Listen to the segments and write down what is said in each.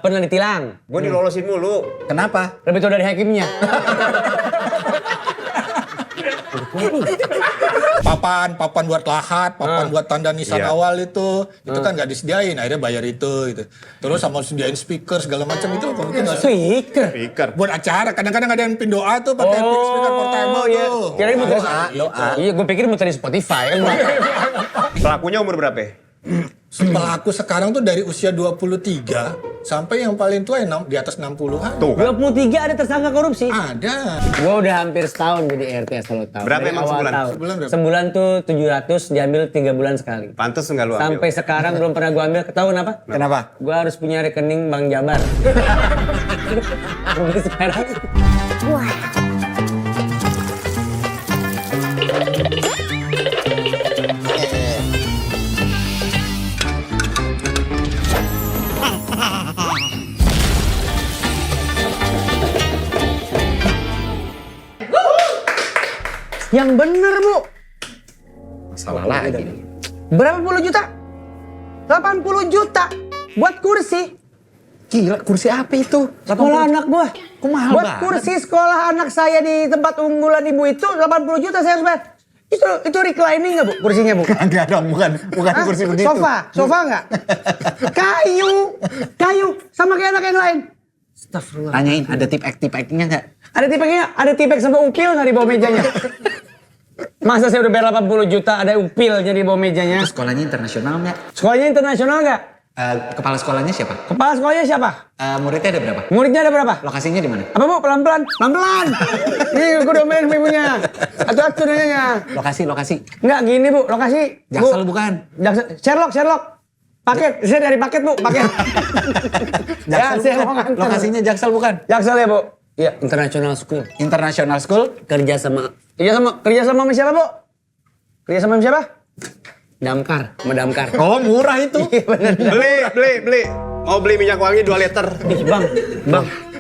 pernah ditilang. Gue dilolosin mulu. Kenapa? Lebih tua dari hakimnya. Papan buat lahat, papan buat tanda nisan Iya. awal itu kan nggak disediain, akhirnya bayar itu gitu. Terus sama sediain speaker segala macam itu mungkin nggak Speaker. Speaker. buat acara. Kadang-kadang ada yang pin doa tuh pakai speaker portable iya. tuh. Kirain muter Doa. Iya, gue pikir muter di Spotify. Pelakunya umur berapa? Pelaku sekarang tuh dari usia 23 sampai yang paling tua yang di atas 60-an. Tuh kan. 23 ada tersangka korupsi. Ada. Gue udah hampir setahun jadi RT asal lo tahu. Berapa Dari emang awal sebulan? tahun. Sebulan berapa? Sebulan tuh 700 diambil 3 bulan sekali. Pantes nggak lu ambil? Sampai sekarang belum pernah gue ambil. Tahu kenapa? Kenapa? Gue harus punya rekening Bank Jabar. Sampai sekarang. Yang bener, Bu. Salah lagi. Berapa puluh juta? 80 juta buat kursi. Gila, kursi apa itu? Sekolah anak gua. Kok mahal Buat banget? kursi sekolah anak saya di tempat unggulan ibu itu 80 juta saya harus bayar. Itu reclining nggak, Bu? Kursinya, Bu? Enggak dong, bukan Hah? kursi begitu. Sofa nggak? Kayu, sama kayak anak yang lain. Astagfirullah. Tanyain, ada tip-actingnya nggak? Ada tipek sama upil nggak di bawah mejanya? Masa saya udah bayar 80 juta ada upilnya di bawah mejanya? Sekolahnya internasional nggak? Sekolahnya internasional nggak? Kepala sekolahnya siapa? Kepala sekolahnya siapa? Muridnya ada berapa? Muridnya ada berapa? Lokasinya di mana? Apa, Bu? Pelan-pelan. Pelan-pelan. Nih, gue domain sama ibunya. Atu-atu nanyanya. Lokasi. Enggak, gini, Bu. Lokasi. Jaksel Bu. bukan? Sherlock. Paket. Saya dari paket, Bu. Paket. Jaksel saya bukan? mau nganter. Lokasinya Jaksel bukan? Jaksel ya, Bu? Iya, International School. International School? Kerja sama sama siapa, Bu? Kerja sama siapa? Damkar, sama Damkar. Oh, murah itu. Iya, bener. Beli. Mau beli minyak wangi 2 liter. Ih, Bang.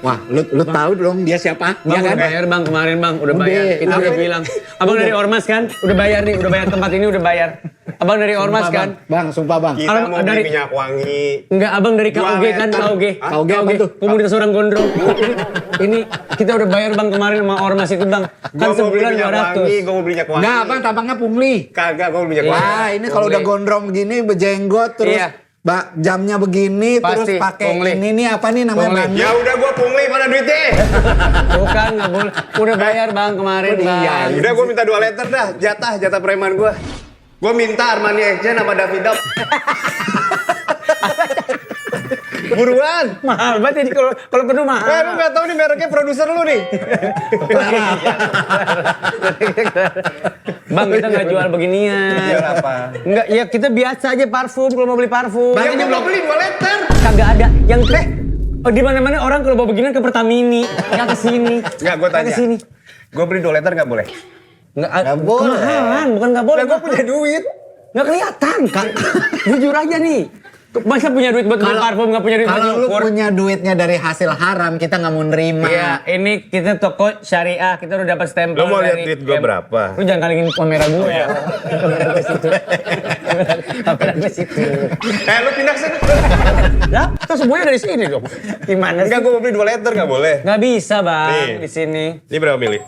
Wah, lu tahu dong dia siapa? Bang, Iya udah bayar, Bang, kemarin, Bang. Udah bayar. Kita udah bilang. Abang dari Ormas kan? Udah bayar nih, udah bayar tempat ini udah bayar. Abang dari Ormas kan? Bang, sumpah bang. Kita Abang mau beli dari- minyak wangi. Enggak, abang dari KOG kan, Dua KOG. meter. KOG apa tuh? Komunitas orang gondrong. Ini kita udah bayar, Bang, kemarin sama Ormas itu, Bang. Kan Gua mau beli sebulan minyak wangi, 200. gue mau beli minyak wangi. Enggak, bang, tampangnya pungli. Kagak, gue mau beli minyak wangi. Wah, ini kalau udah gondrong begini, berjenggot, terus Iya. jamnya begini, Pasti, terus pakai pungli. ini nih apa nih namanya? Pungli. Bang? Ya udah gue pungli, mana duitnya? Bukan, nggak boleh. Udah bayar, Bang, kemarin, Bang. Iya. Udah gue minta 2 liter dah, jatah preman gue. Gue minta Armani Exchange sama Davidoff. Buruan. Mahal banget ini kalau perlu mahal. Lu gak tau nih mereknya produser lu nih. Bang, kita nggak jual beginian. Jual apa? Enggak, ya kita biasa aja parfum kalau mau beli parfum. Ya gue mau beli 2 liter. Kagak ada. Yang oh, di mana-mana orang kalau mau beginian ke Pertamini, nggak ke sini. Enggak, gue Nggak tanya. ke sini. Gue beli 2 liter gak boleh? Nggak boleh. Kemahalan, bukan nggak boleh. Lah gue punya duit. Nggak kelihatan, Kak. Jujur aja nih. Masa punya duit buat beli parfum, nggak punya duit buat Kalau lu nyukur? punya duitnya dari hasil haram, kita nggak mau nerima. Iya, ini kita toko syariah, kita udah dapat stempel. Lu mau lihat dari duit gua berapa? Lu jangan kalingin kamera gue ya. Kamera gue situ. Kamera gue situ. Lu pindah ke sini. Ya, terus semuanya dari sini dong. Gimana sih? Enggak, gue mau beli 2 liter gak boleh. Nggak bisa, Bang, Nih. di sini. Ini berapa mili?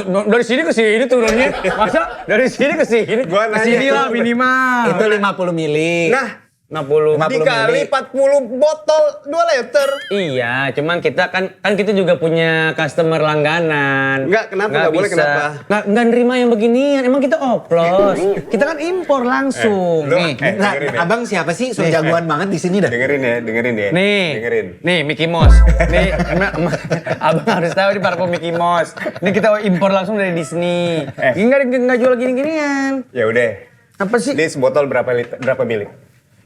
Dari sini ke sini turunnya. Masa dari sini ke sini? Gua nanya. Ke sini lah minimal. Itu 50 mili. Nah, 50. dikali 40 botol 2 liter. Iya, cuman kita kan kita juga punya customer langganan. Enggak, kenapa? Nggak boleh, bisa. kenapa? Nggak nerima yang beginian. Emang kita oplos. Kita kan impor langsung. Lu- Nih, Nah, dengerin ya. abang siapa sih? So jagoan banget di sini dah. Dengerin ya. nih, Dengerin. nih Mickey Mouse. Nih, abang harus tahu di parfum Mickey Mouse. Ini kita impor langsung dari Disney. Nggak jual gini-ginian. Ya udah. Apa sih? Ini sebotol berapa liter, berapa mili?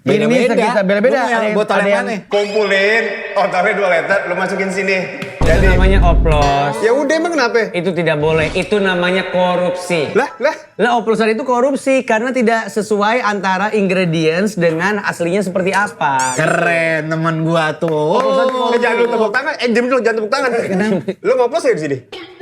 Ini sekitar beda-beda. Lu mau yang botol yang mana? Kumpulin, totalnya 2 liter, lu masukin sini. Itu namanya oplos. Ya udah, emang kenapa? Itu tidak boleh. Itu namanya korupsi. Lah. Lah oplosan itu korupsi karena tidak sesuai antara ingredients dengan aslinya seperti apa. Keren teman gua tuh. Jangan lu tepuk tangan. Jangan tepuk tangan. Lu ngoplos ya di sini?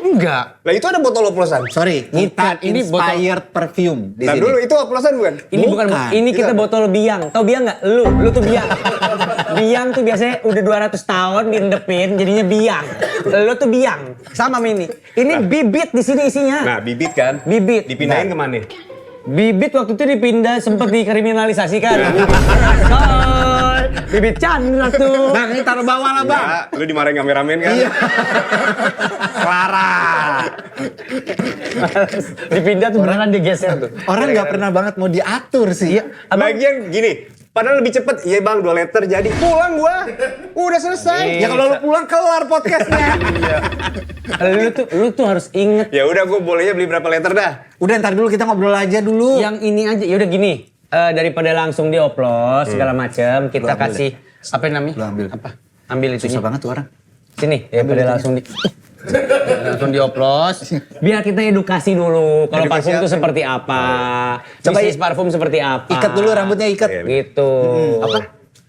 Enggak. Lah itu ada botol oplosan. Sorry, kita ini inspired perfume di Nah sini. dulu itu oplosan bukan? Ini bukan. Ini kita botol biang. Tahu biang nggak? Lu tuh biang. Biang tuh biasanya udah 200 tahun direndepin jadinya biang. Lu tuh biang. Sama ini. Ini bibit di sini isinya. Nah bibit kan? Bibit. Dipindahin kemana? Bibit waktu itu dipindah sempat dikriminalisasikan. Soy, bibit Chandra tuh. Bang, ini taruh bawah lah, Bang. Ya, lu dimarahin kameramen kan? Iya. Clara. Dipindah tuh beneran digeser tuh. Orang nggak pernah banget mau diatur sih. Iya, abang. Lagian gini, padahal lebih cepet. Iya bang, 2 liter jadi. Pulang gua. Udah selesai. Iya. Ya kalau lu pulang kelar podcastnya. Lu tuh harus inget Ya udah gua bolehnya beli berapa liter dah? Udah ntar dulu kita ngobrol aja dulu. yang ini aja. Ya udah gini. Daripada langsung dioplos segala macam, kita ambil kasih apa namanya? Lu ambil. Apa? Ambil itu. Susah banget tuh orang. Sini, daripada langsung langsung dioplos. Biar kita edukasi dulu. Kalau Edukasi parfum itu apa? seperti apa? Coba Bisnis parfum seperti apa? Ikat dulu rambutnya, ikat. Gitu. Apa?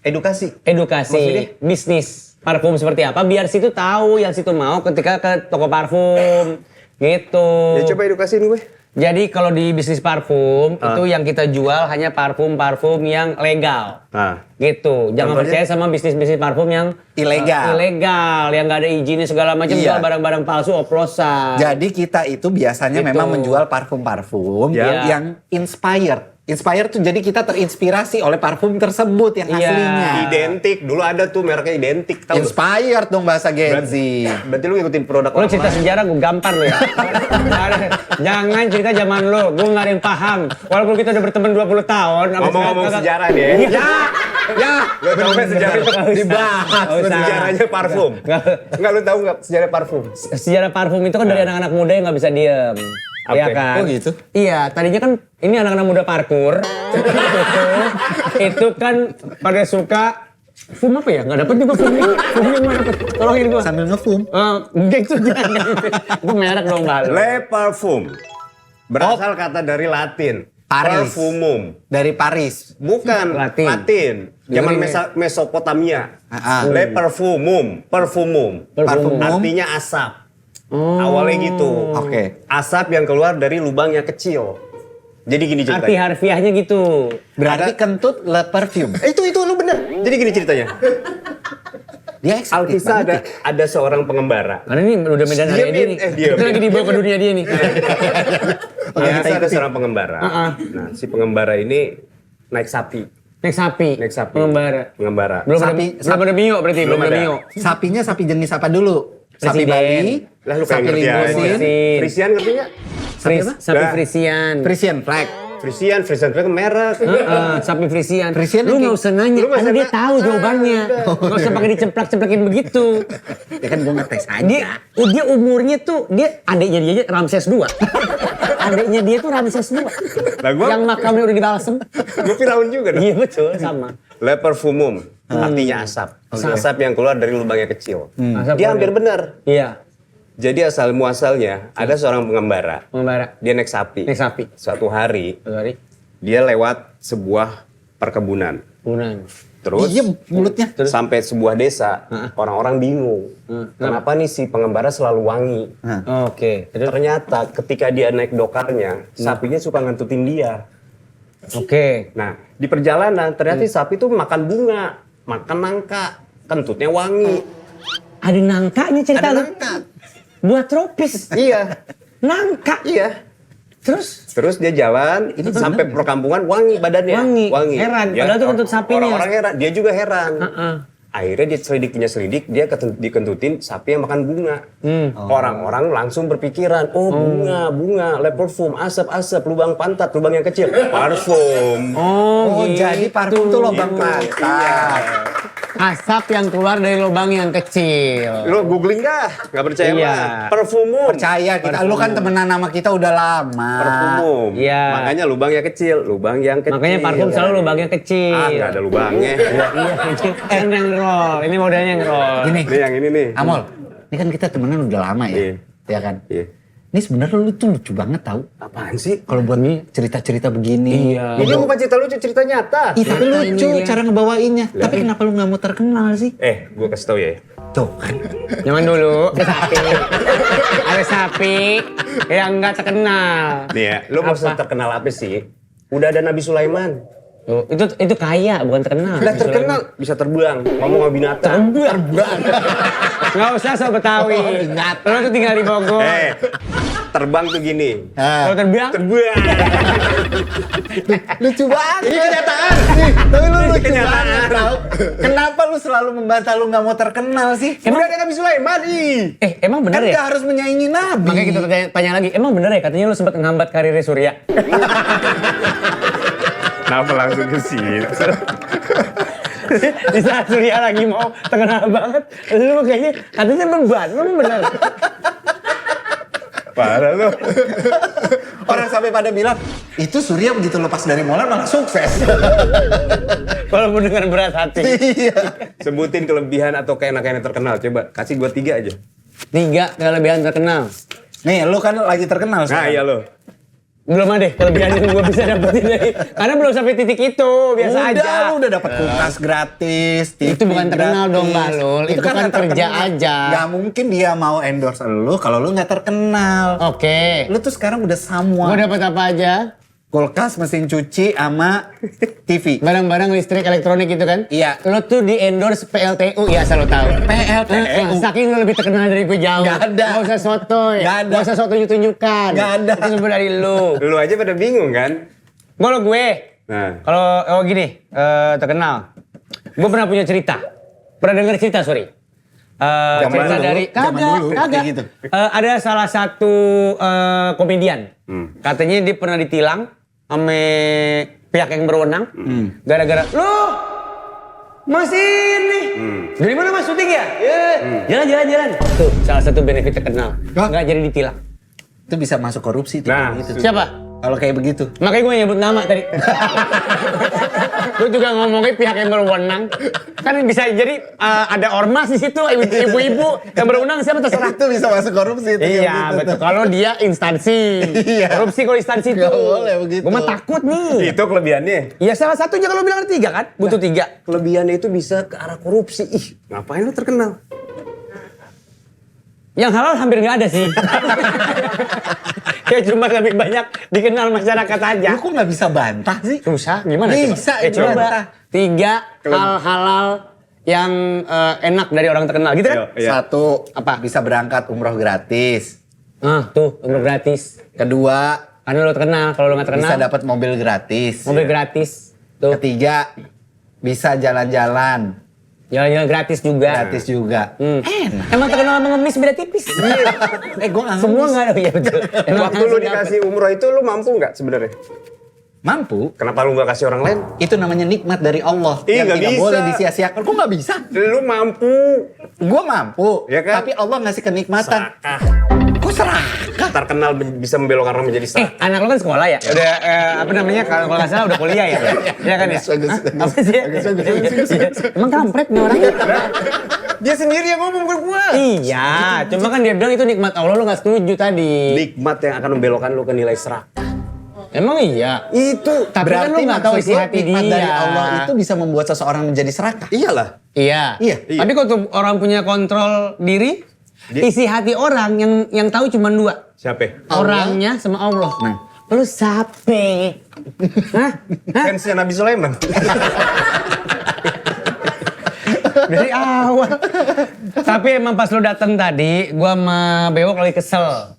Edukasi. Edukasi Maksudnya? bisnis parfum seperti apa? Biar situ tahu yang situ mau ketika ke toko parfum. Gitu. Ya coba edukasiin gue. Jadi kalau di bisnis parfum itu yang kita jual hanya parfum-parfum yang legal. Nah. Gitu. Jangan Contohnya? percaya sama bisnis-bisnis parfum yang Ilegal. ilegal, yang nggak ada izinnya segala macam, Iya. jual barang-barang palsu oplosan. Jadi kita itu biasanya Gitu. memang menjual parfum-parfum Ya. yang inspired. Inspired tuh jadi kita terinspirasi oleh parfum tersebut yang Iya. aslinya. Identik. Dulu ada tuh mereknya identik. Tahu? Inspired dong bahasa Gen Z. Berarti lu ngikutin produk Lo orang cerita lain. sejarah gue gampar lo ya. Jangan cerita zaman lo, gue nggak ada yang paham. Walaupun kita udah berteman 20 tahun. sampai Ngomong-ngomong sekarang- sejarah nih ya. Ya. Lu tau gak sejarah? Dibahas. Sejarahnya parfum. Enggak, lu tahu nggak sejarah parfum? Sejarah parfum itu kan dari anak-anak muda yang nggak bisa diem. Iya Oke. kan? Oh gitu? Iya, tadinya kan ini anak-anak muda parkur. itu kan pada suka fum apa ya? Nggak dapet juga fumnya. Fumnya nggak dapet. Tolongin gua. Sambil ngefum. Enggak itu jangan. Itu merek dong Bal. Le parfum. Berasal kata dari Latin. Paris. Parfumum. Dari Paris. Bukan Latin. Zaman Ini- Mesopotamia. Ah, ah. Le parfumum. Parfumum. Parfumum. Artinya asap. Awalnya gitu. Oke. Asap yang keluar dari lubang yang kecil. Jadi gini Arti ceritanya. harfiahnya gitu. Berarti kentut le perfume. Itu lu bener. Jadi gini ceritanya. Dia eksotis Alkisa banget ya. ada seorang pengembara. Karena ini udah medan hari Diemin, ini. diemin. Kita lagi dibawa ke dunia dia nih. Alkisa ada seorang pengembara. Nah, si pengembara ini naik sapi. Naik sapi. Naik sapi. Pengembara. Pengembara. Belum Sapi- belum ada mio berarti, belum ada ada. mio. Sapinya sapi jenis apa dulu? Sapi Presiden. Bali, Lah lu kayak sapi ngerti aja. limousin, Frisian ngerti nggak? Sapi apa? Sapi Lah. Frisian. Frisian flag. Frisian itu merek. Sapi Frisian. Frisian Lu yang nggak usah nanya, Lu nggak karena usah dia tahu jawabannya. Nggak usah pakai dicemplak-cemplakin begitu. Ya kan gue ngetes aja. Dia umurnya tuh, dia adiknya dia aja Ramses II. Adiknya dia tuh Ramses II. Lah gua- Yang makamnya udah dibalsem. Gue Firaun juga dong. Iya betul, sama. Le parfumum. Artinya asap. Asap yang keluar dari lubang yang kecil. Asap Dia keluar hampir dari- benar. Iya, Jadi asal muasalnya ada seorang pengembara. pengembara. Dia naik sapi. Naik sapi. Suatu hari Sorry. dia lewat sebuah perkebunan. Bunan. Terus Diem mulutnya. sampai sebuah desa, orang-orang bingung. Kenapa nih si pengembara selalu wangi? Oke. Terus? Ternyata ketika dia naik dokarnya, sapinya suka ngentutin dia. Oke. Nah, di perjalanan ternyata si sapi tuh makan bunga, makan nangka, kentutnya wangi. Ada nangkanya cerita Ada lu. nangka. Buat tropis. Iya, Nangka. iya. Terus Terus dia jalan sampai perkampungan wangi badannya. Wangi. Heran, padahal itu kentut sapinya. Orang-orang heran, dia juga heran. Heeh. Akhirnya dia selidik, dia dikentutin sapi yang makan bunga. Orang-orang langsung berpikiran, oh bunga, le parfum, asap, lubang pantat, lubang yang kecil, parfum. Oh, gitu. jadi parfum tuh lubang pantat. Asap yang keluar dari lubang yang kecil. Lo googling dah, nggak percaya Iya. mah. Parfumum. Percaya kita, lu kan temenan nama kita udah lama. Parfumum. Iya. Makanya lubang yang kecil, lubang yang kecil. Makanya parfum selalu lubangnya kecil. Ah, nggak ada lubangnya. Iya, ini yang roll. Ini modelnya yang roll. Gini, Ini yang ini nih. Amol, ini kan kita temenan udah lama ya. Iya. Ya kan? Iya. Ini sebenarnya lu tuh lucu banget tau. Apaan sih? Kalau buat cerita-cerita begini. Iya. Ini bukan cerita lucu, cerita nyata. Ih, tapi Nyata lucu ini, cara ngebawainnya. Tapi kenapa lu nggak mau terkenal sih? Gue kasih tau ya. Tuh kan. Zaman dulu ada sapi. Ada sapi yang nggak terkenal. Nih ya, lu mau Apa? terkenal apa sih? Udah ada Nabi Sulaiman. Tuh, itu kaya, bukan terkenal. Udah terkenal, bisa terbang. Ngomong sama binatang. Terbang. Nggak usah sok Betawi. Lo tuh tinggal di Bogor. Terbang tuh gini. Kalau terbang, Terbang. Lucu banget. Ini kenyataan. Tapi lu lucu banget tau. Kenapa lu selalu membantah lu nggak mau terkenal sih? Udah ada Nabi Sulaiman. emang bener Kan ya? nggak harus menyaingi Nabi. Makanya kita tanya lagi, emang bener ya katanya lu sempat ngehambat karirnya Surya? Kenapa langsung ke situ? Di saat Surya lagi mau terkenal banget, lu kayaknya katanya beban, emang bener. Parah lu. Orang sampai pada bilang, itu Surya begitu lepas dari Molan malah sukses. Walaupun dengan berat hati. Iya. Sebutin kelebihan atau keenakan yang terkenal. Coba kasih gua 3 aja. 3 kelebihan terkenal. Nih, lu kan lagi terkenal Nah sekarang. iya lo. Belum ada kelebihan yang gue bisa dapetin dari, karena belum sampai titik itu, biasa aja. Lu udah dapat kulkas gratis, TV Itu bukan terkenal gratis. dong, Mbak Lul. Itu kan nggak kerja terkenal. aja. Gak mungkin dia mau endorse lu kalau lu nggak terkenal. Oke. Lu tuh sekarang udah Gue semua. dapat apa aja? Kulkas, mesin cuci, sama TV. Barang-barang listrik elektronik itu kan? Iya. Lo tuh di endorse PLTU ya, asal lo tahu. PLTU? Saking lo lebih terkenal dari gue jauh. Nggak ada. Gak usah sotoy. Nggak ada. Gak usah sotoy tunjukkan. Nggak ada. Itu semua dari lo. Lu aja pada bingung kan? Kalau gue, Nah. kalau gini, terkenal. Gue pernah punya cerita. Pernah dengar cerita, sorry. Cerita dulu, dari zaman dulu, kagak. kayak gitu. Ada salah satu komedian. Katanya dia pernah ditilang sama pihak yang berwenang gara-gara lu masih ini dari mana mas syuting ya? Jalan. Tuh salah satu benefit terkenal. Hah? Nggak jadi ditilang. Itu bisa masuk korupsi tuh. Nah, gitu. Siapa? Kalau kayak begitu. Makanya gue nyebut nama tadi. Gue juga ngomongin pihak yang berwenang. Kan bisa jadi ada ormas di situ, ibu-ibu yang berwenang siapa terserah. Itu bisa masuk korupsi. Itu kayak Iya begitu betul. tuh. Kalau dia instansi, Iya. korupsi kalau instansi itu. Nggak boleh begitu. Gue mah takut nih. Itu kelebihannya. Ya salah satunya kalau bilang ada 3 kan, butuh 3. Kelebihannya itu bisa ke arah korupsi. Ih, ngapain lu terkenal? Yang halal hampir nggak ada sih. Ya cuma lebih banyak dikenal masyarakat aja. Lu kok nggak bisa bantah sih? Susah, gimana Bisa, coba? bantah. 3 hal halal yang enak dari orang terkenal gitu kan? Iya. Satu, Apa? bisa berangkat umroh gratis. Tuh, umroh gratis. Kedua, Karena lo terkenal, kalau lo nggak terkenal, bisa dapat mobil gratis. mobil gratis. Tuh, Ketiga, bisa jalan-jalan jalan-jalan gratis juga. gratis juga. Enak. Emang terkenal mengemis beda tipis. Gue nggak Semua ngemis. nggak ada, ya betul. Emang Waktu lu langsung dikasih umroh itu lu mampu nggak sebenarnya? Mampu. Kenapa lu nggak kasih orang lain? Itu namanya nikmat dari Allah Ih, yang nggak tidak bisa. boleh disia-siakan. Kok nggak bisa? Lu mampu. Gue mampu, Ya kan? tapi Allah ngasih kenikmatan. Serakah. Kok serakah? Terkenal bisa membelokkan orang menjadi serakah. anak lo kan sekolah ya? Udah, apa namanya, kalau nggak salah udah kuliah ya? Iya kan ya? Bagus, Hah? bagus. Apa sih ya? Iya. Emang kampret nih orang? Dia sendiri yang ngomong bukan gua. Iya, cuma kan dia bilang itu nikmat Allah, lo nggak setuju tadi. Nikmat yang akan membelokkan lu ke nilai serakah. Emang iya? Itu. Tapi kan lo nggak tahu isi maksud lu hati nikmat dia. dari Allah itu bisa membuat seseorang menjadi serakah. Iyalah. Iya. Iya. Tapi kalau tuh orang punya kontrol diri, isi hati orang yang tahu cuma 2. Siapa? Orangnya sama Allah. Nah. Lu sape. Hah? Fansnya Nabi Sulaiman. Dari awal. Tapi emang pas lu dateng tadi, gua sama Bewok lagi kesel.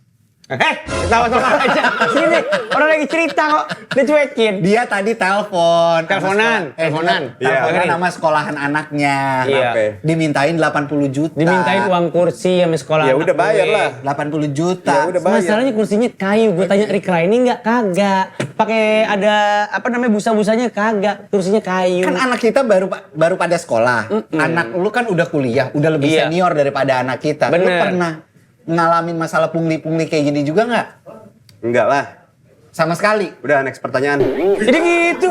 Ketawa-tawa aja. Sini, orang lagi cerita kok. Dicuekin. Dia tadi telepon. Teleponan. Iya. Teleponan sama sekolahan anaknya. Iya. Kenapa? Dimintain 80 juta. Dimintain uang kursi sama sekolah. Ya anak udah bayar gue. lah. 80 juta. Ya udah bayar. Masalahnya kursinya kayu. Gue tanya reclining nggak? Kagak. Pakai ada apa namanya busa-busanya kagak. Kursinya kayu. Kan anak kita baru pada sekolah. Anak lu kan udah kuliah, udah lebih Iya. senior daripada anak kita. Lu Bener. pernah ngalamin masalah pungli-pungli kayak gini juga nggak? Enggak lah. Sama sekali. Udah, next pertanyaan. Jadi gitu.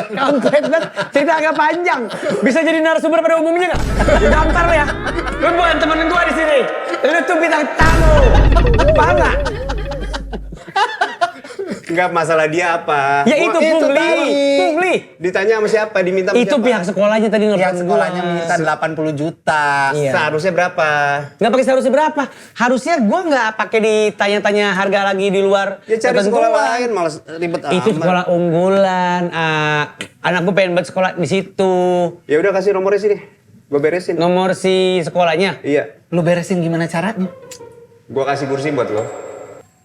Kampret banget. Cerita agak panjang. Bisa jadi narasumber pada umumnya nggak? Gampar lo ya. Lu bukan temen gua di sini. Lu tuh bintang tamu. Paham nggak? Enggak, masalah dia apa? Ya itu itu pungli. tadi. Pungli. Ditanya sama siapa? Diminta sama Itu siapa? pihak sekolahnya tadi Yang nelfon sekolahnya gua. minta 80 juta. Iya. Seharusnya berapa? Nggak pakai seharusnya berapa? Harusnya gua nggak pakai ditanya-tanya harga lagi di luar. Ya cari ketentuan. sekolah lain, malas ribet amat. Itu sekolah unggulan. Anak gua pengen banget sekolah di situ. Ya udah kasih nomornya sini. Gue beresin. Nomor si sekolahnya Iya. Lu beresin gimana caranya? Gue kasih kursi buat lo.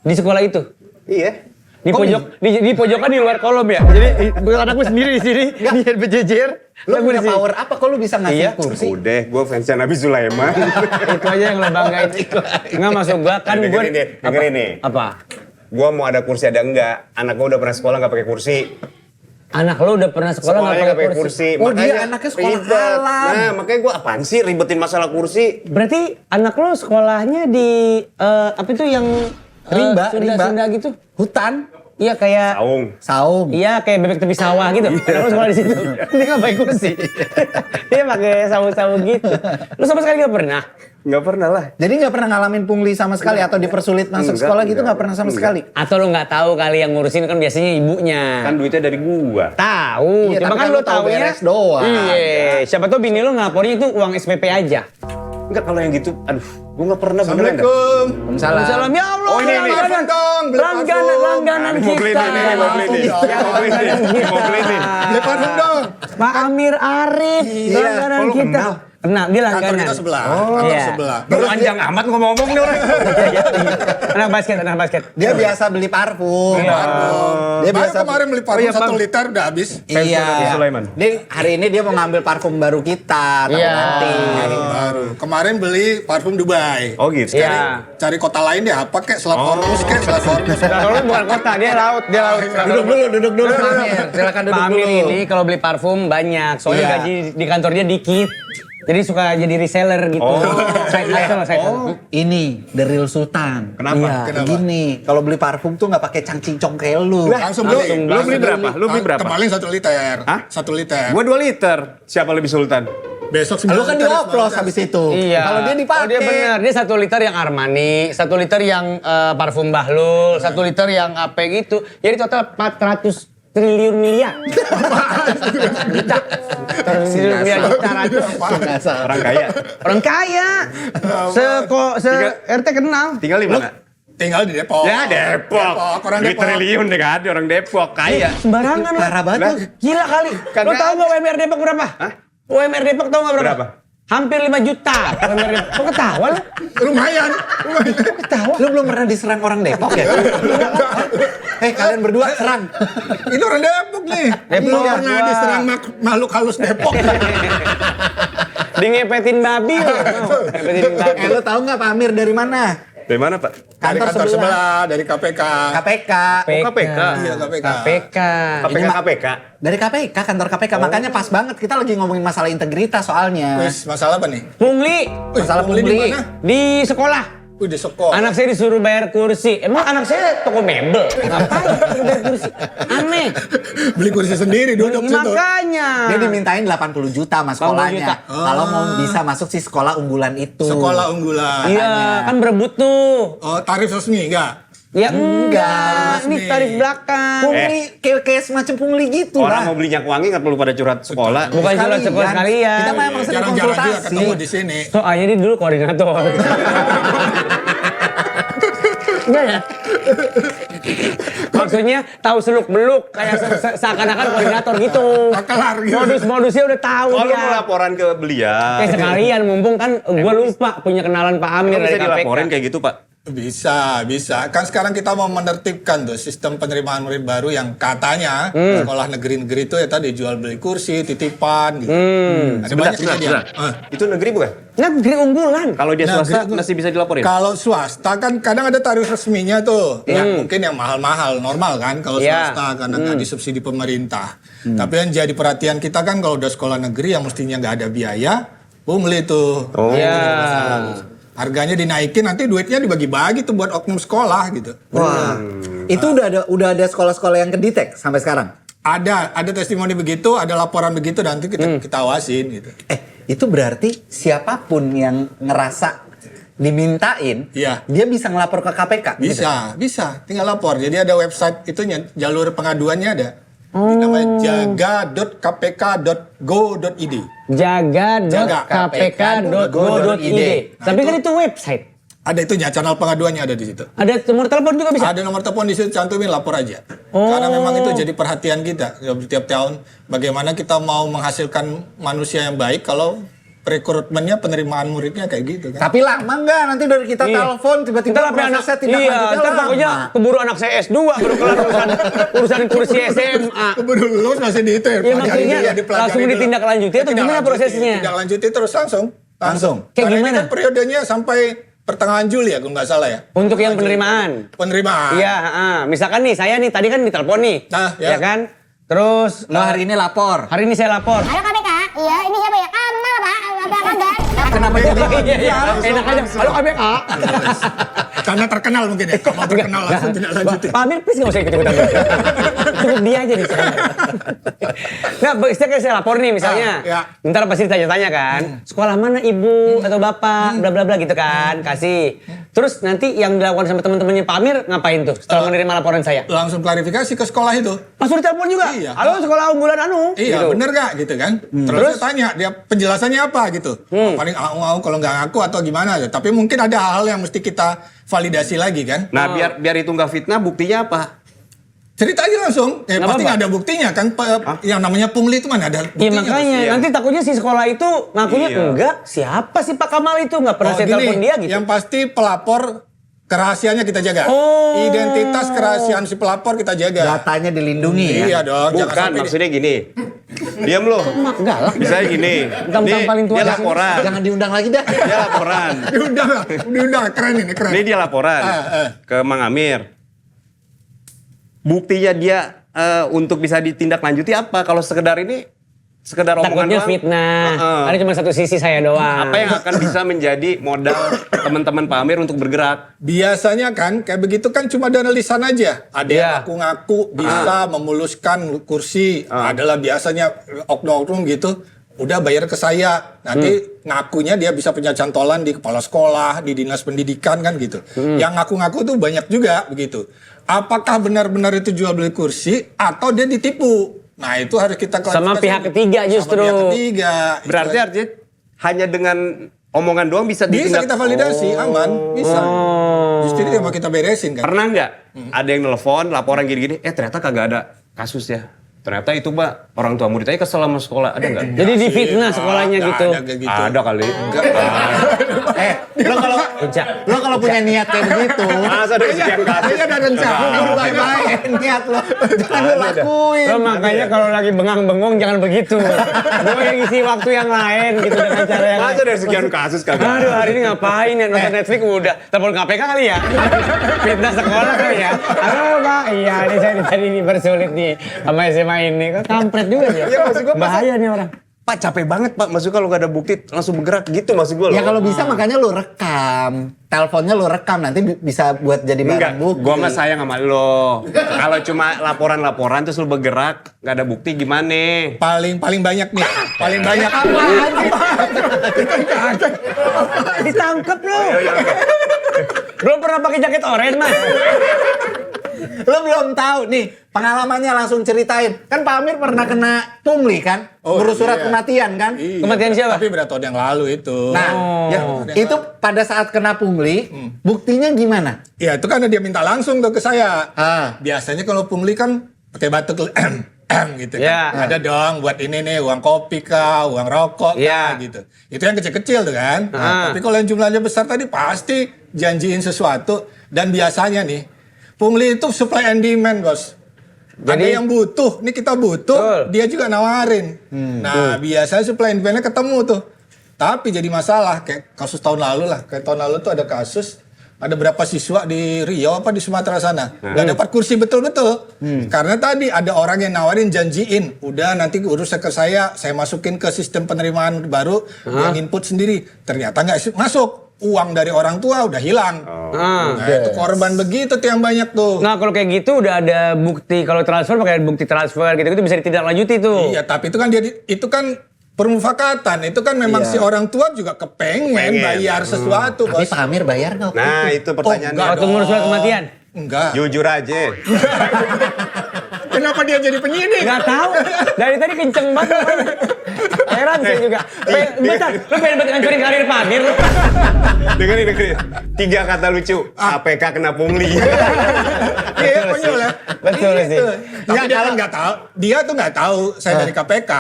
di sekolah itu. Iya. Di pojok di pojokan di luar kolom ya. Jadi anak gue sendiri di sini, dia berjejer. Lu Lah gua punya di sini. power apa kok lu bisa ngasih Iya. kursi? Udah, gue fansnya Nabi Sulaiman. Itu aja yang lo banggain. Enggak masuk gua kan Dengerin gua. nih, dengerin nih. Apa? Gue mau ada kursi ada enggak. Anak gue udah pernah sekolah nggak pakai kursi. Anak lo udah pernah sekolah nggak Sekolahnya pakai kursi? Oh, dia anaknya sekolah ribet. alam. Nah, makanya gue apaan sih ribetin masalah kursi? Berarti anak lo sekolahnya di apa itu yang Rimba, Sunda gitu? Hutan, Iya kayak Saung. saung. Iya kayak bebek tepi sawah gitu. Anak lo sekolah di situ. Dia nggak pakai kursi. Dia pakai sawu-sawu gitu. Lo sama sekali nggak pernah. Nggak pernah lah. Jadi nggak pernah ngalamin pungli sama sekali atau dipersulit masuk Enggak, sekolah gitu enggak. nggak pernah sama sekali. Atau lo nggak tahu kali yang ngurusin kan biasanya ibunya. Kan duitnya dari gua. Tahu, Iya, cuma tapi kan kan lo lu tahu taunya beres doang. Iya, siapa tahu bini lo ngelapornya itu uang SPP aja. Enggak, kalau yang gitu, aduh, gua nggak pernah beneran dah. Assalamualaikum. Salam ya Allah. Oh, ini, Parfum dong, beli langganan parfum. langganan Mau beli kita. ini, mau beli ini. Mau beli ini, mau beli ini. Beli parfum dong. Pak Amir Arif, langganan Oh, lu kita. kenal? Kenal, dia Kantor langganan. kita sebelah. Oh, Kantor iya. sebelah. Baru panjang amat ngomong-ngomong nih orang. Anak basket, anak basket. Dia biasa beli parfum. Dia Baru biasa kemarin beli parfum 1 liter udah habis. Iya. Nabi Sulaiman. Dia hari ini dia mau ngambil parfum baru kita. tahun Iya. nanti. Baru. Kemarin beli parfum Dubai. Oh gitu. Iya. Cari kota lain deh apa kek Selat Hormuz kek Selat Hormuz. Nah, kalau lu bukan kota, dia laut, dia laut. Duduk dulu Pak Amir. Silakan duduk Pak Amir dulu. ini kalau beli parfum banyak, soalnya Iya. gaji di kantor dia dikit. Jadi suka jadi reseller gitu. Oh. Side hustle, side hustle. Ini The Real Sultan. Kenapa? Iya. Kenapa? Gini, kalau beli parfum tuh nggak pakai cangcing congkel lu. Langsung beli. Lu beli berapa? Lu beli berapa? Kemarin 1 liter. Hah? 1 liter. Gua 2 liter. Siapa lebih sultan? Besok Lu kan 9 liter, dioplos 9 habis itu. Iya. Kalau dia dipakai. Oh, dia benar. Dia 1 liter yang Armani, 1 liter yang parfum Bahlul, 1 liter yang apa gitu. Jadi total 400 triliun miliar. Juta. Triliun miliar juta ratus. Orang kaya. Orang kaya. Se RT kenal. Tinggal di mana? Tinggal di Depok. Ya Depok. Orang Duit Depok. triliun deh kan, orang Depok kaya. Sembarangan lah. Parah banget. Lah. Gila kali. Lo Kagak tau gak UMR Depok berapa? Hah? UMR Depok tau gak berapa? Berapa? Hampir 5 juta. UMR Depok. Kok ketawa lo? Lumayan. Lumayan. Ketawa. Lu belum pernah diserang orang Depok ya? Kalian berdua serang. Ini orang Depok nih. Depok, Belum pernah gua. diserang makhluk halus Depok. Di ngepetin babi lo. Ngepetin babi. Lu tahu nggak Pak Amir dari mana? Dari mana, Pak? Dari kantor sebelah, dari KPK. KPK. Oh, KPK. Iya, KPK. KPK. KPK KPK. Dari KPK, kantor KPK. Makanya pas banget kita lagi ngomongin masalah integritas soalnya. Wis, masalah apa nih? Pungli. Wih, Masalah pungli pungli. di mana? Di sekolah. Wih, di sekolah. Anak saya disuruh bayar kursi. Emang anak saya toko mebel? Ngapain disuruh bayar kursi? Aneh. Beli kursi sendiri duduk situ. Makanya. Dia dimintain 80 juta sama 80 sekolahnya. juta. Kalau mau bisa masuk si sekolah unggulan itu. Sekolah unggulan. Iya, kan berebut tuh. Oh, tarif resmi enggak? Ya enggak, Enggak. ini tarif belakang. Pungli, kayak semacam pungli gitu Orang lah. mau beli minyak wangi nggak perlu pada curhat sekolah. Bukan cuma sekolah sekalian. Kita mah emang sering Jarang-jarang juga konsultasi. ketemu di sini. Soalnya dia dulu koordinator. Enggak ya? Maksudnya tahu seluk beluk kayak seakan-akan koordinator gitu. Kelar gitu. Modus-modusnya udah tahu Oh, lu mau dia. laporan ke beliau. Kayak sekalian mumpung kan gue lupa punya kenalan Pak Amir Emang dari bisa KPK. dilaporin kayak gitu, Pak? Bisa, bisa. Kan sekarang kita mau menertibkan tuh sistem penerimaan murid baru yang katanya sekolah negeri-negeri itu ya tadi jual beli kursi, titipan gitu. Ada banyak kejadian. Itu negeri bukan? Negeri unggulan. Kalau dia Nah, swasta gitu. masih bisa dilaporin? Kalau swasta kan kadang ada tarif resminya tuh. Ya, mungkin yang mahal-mahal, normal kan kalau Iya. swasta karena nggak disubsidi pemerintah. Tapi yang jadi perhatian kita kan kalau udah sekolah negeri yang mestinya nggak ada biaya, pungli tuh. Oh. Iya. Harganya dinaikin nanti duitnya dibagi-bagi tuh buat oknum sekolah gitu. Wah, Itu udah ada sekolah-sekolah yang kedetek sampai sekarang. Ada testimoni begitu, ada laporan begitu, nanti kita awasin gitu. Itu berarti siapapun yang ngerasa dimintain, Iya. dia bisa ngelapor ke KPK. gitu? Bisa, tinggal lapor. Jadi ada website itunya, jalur pengaduannya ada. Ini namanya jaga.kpk.go.id. jaga.kpk.go.id. Tapi kan itu website. Ada itunya, channel pengaduannya ada di situ. Ada nomor telepon juga bisa. Ada nomor telepon di situ, cantumin, lapor aja. Karena memang itu jadi perhatian kita setiap tahun. Bagaimana kita mau menghasilkan manusia yang baik kalau rekrutmennya, penerimaan muridnya kayak gitu kan. Tapi lama nggak? Nanti dari kita telepon tiba-tiba Ntar sampai prosesnya tidak lanjutnya ntar pokoknya lama. keburu anak saya S2 baru kelar urusan kursi SMA. Keburu lulus masih di itu ya. Iya maksudnya langsung ditindaklanjuti atau gimana prosesnya? Ditindaklanjuti terus langsung. Kayak Karena ini gimana? kan periodenya sampai pertengahan Juli ya, kalau nggak salah ya. Untuk yang penerimaan. Penerimaan. Iya, misalkan nih saya nih tadi kan ditelepon nih. Nah, ya. ya kan? Terus Lo hari ini lapor. hari ini saya lapor. Halo KPK, iya ini siapa ya? Amal Pak, Kagan. Kenapa jadi Iya, enak aja. Halo KPK. Karena terkenal mungkin ya. Kalau terkenal langsung tidak lanjutin. Pak Amir, please nggak usah ikut-ikutan. Cukup dia aja nih sekarang. Nah, istilah saya lapor nih misalnya. Ya. Ntar pasti ditanya-tanya kan. Sekolah mana ibu atau bapak, bla bla bla gitu kan. Kasih. Terus nanti yang dilakukan sama teman-temannya Pak Amir ngapain tuh setelah menerima laporan saya? Langsung klarifikasi ke sekolah itu. Langsung ditelepon juga? Iya. Halo sekolah unggulan anu? Iya, Gitu. bener gak gitu kan? Terus saya tanya, dia penjelasannya apa gitu. Paling au kalau nggak ngaku atau gimana. Tapi mungkin ada hal yang mesti kita validasi lagi kan. Nah, biar itu nggak fitnah, buktinya apa? Cerita aja langsung. Nggak Pasti apa-apa. nggak ada buktinya kan. Yang namanya pungli itu mana ada Iya buktinya. makanya, Iya. nanti takutnya si sekolah itu ngakunya Iya. enggak. Siapa sih Pak Kamal itu? Nggak pernah saya gini, telepon dia gitu. Yang pasti pelapor kerahasiaannya kita jaga. Oh. Identitas kerahasiaan si pelapor kita jaga. Datanya dilindungi ya. Iya dong. jangan Bukan, sampai maksudnya gini. Diam lo. Enggak lah. Misalnya gini. Mentang-mentang paling tua Dia di sini. laporan. Jangan diundang lagi dah. Dia laporan. diundang, keren ini, keren. Ini dia laporan ke Mang Amir. Buktinya dia untuk bisa ditindaklanjuti apa? Kalau sekedar omongan Takutnya doang. fitnah. Heeh. Ada cuma satu sisi saya doang. Apa yang akan bisa menjadi modal teman-teman Pak Amir untuk bergerak? Biasanya kan kayak begitu kan cuma dana lisan aja. Ada yang Iya. ngaku-ngaku bisa memuluskan kursi. Adalah biasanya oknum-oknum gitu. Udah bayar ke saya. Nanti ngakunya dia bisa punya cantolan di kepala sekolah, di dinas pendidikan kan gitu. Yang ngaku-ngaku tuh banyak juga begitu. Apakah benar-benar itu jual beli kursi atau dia ditipu? Nah itu harus kita Sama klarifikasi. pihak ketiga justru. Sama pihak ketiga. Berarti artinya hanya dengan omongan doang bisa bisa ditindak. kita validasi, aman, bisa. Justru itu yang mau kita beresin kan. Pernah nggak ada yang nelfon laporan gini-gini, ternyata kagak ada kasus ya. Ternyata itu Mbak, orang tua murid aja kesel sama sekolah, ada nggak? Jadi difitnah sekolahnya Nggak gitu. ada kayak gitu. Ada kali. Lo kalau punya niat kayak begitu, Masa dari sekian kasus? Kayaknya ada rencana. buru baik niat lo. Jangan lo lakuin. Lo makanya kalau lagi bengang-bengong jangan begitu. Gue yang isi waktu yang lain gitu dengan cara yang Masa dari sekian kasus kagak? Aduh hari ini ngapain ya nonton Netflix udah telepon KPK kali ya fitnah sekolah kali ya. Halo Pak, iya ini saya tadi dipersulit nih sama SMA ini kan kampret juga ya. Iya, maksud gua Bahaya nih orang. Pak capek banget Pak, maksudnya kalau nggak ada bukti langsung bergerak gitu maksud gue loh. Ya kalau bisa makanya lo rekam. Teleponnya lo rekam nanti bisa buat jadi Enggak, barang bukti. gue mah sayang sama lo. Kalau cuma laporan-laporan terus lo bergerak, nggak ada bukti gimana? Paling banyak nih, paling banyak. Ditangkep lo. Belum pernah pakai jaket oranye mas. Lo belum tahu nih pengalamannya langsung ceritain. Kan Pak Amir pernah kena pungli kan? Ngurus surat iya. kematian kan? Iya. Kematian siapa? Tapi berapa tahun yang lalu itu. Nah, ya, itu pada saat kena pungli, buktinya gimana? Ya itu kan dia minta langsung tuh ke saya. Ah. Biasanya kalau pungli kan pakai batuk gitu Ya. kan. Ada dong buat ini nih uang kopi kah, uang rokok Ya. kah gitu. Itu yang kecil-kecil tuh kan. Tapi kalau yang jumlahnya besar tadi pasti janjiin sesuatu dan biasanya nih pungli itu supply and demand, Bos. Ada Jadi- yang butuh, nih kita butuh, Betul. dia juga nawarin. Nah, biasanya supply and demand-nya ketemu tuh. Tapi jadi masalah kayak kasus tahun lalu lah. Kayak tahun lalu tuh ada kasus ada berapa siswa di Riau apa di Sumatera sana nggak dapat kursi betul-betul karena tadi ada orang yang nawarin janjiin udah nanti urus ke saya masukin ke sistem penerimaan baru yang input sendiri ternyata nggak masuk uang dari orang tua udah hilang. Ah. Nah, itu korban begitu tuh yang banyak tuh. Nah kalau kayak gitu udah ada bukti, kalau transfer pakai bukti transfer gitu-gitu bisa ditindaklanjuti tuh. Iya, tapi itu kan itu kan permufakatan. Itu kan memang si orang tua juga kepengen bayar sesuatu, Tapi Bos. Pak Amir bayar nggak? Nah, itu pertanyaannya. enggak. Waktu ngurus surat kematian. Enggak. Jujur aja. Kenapa dia jadi penyidik? Nggak tahu. Dari tadi kenceng banget. Heran saya juga. Bentar, lu pengen banget ngancurin karir Pak Amir lu. Dengerin. 3 kata lucu. APK kena pungli. Iya, konyol ya. Betul sih. Tapi dia kan nggak tahu. Dia tuh nggak tahu saya dari KPK.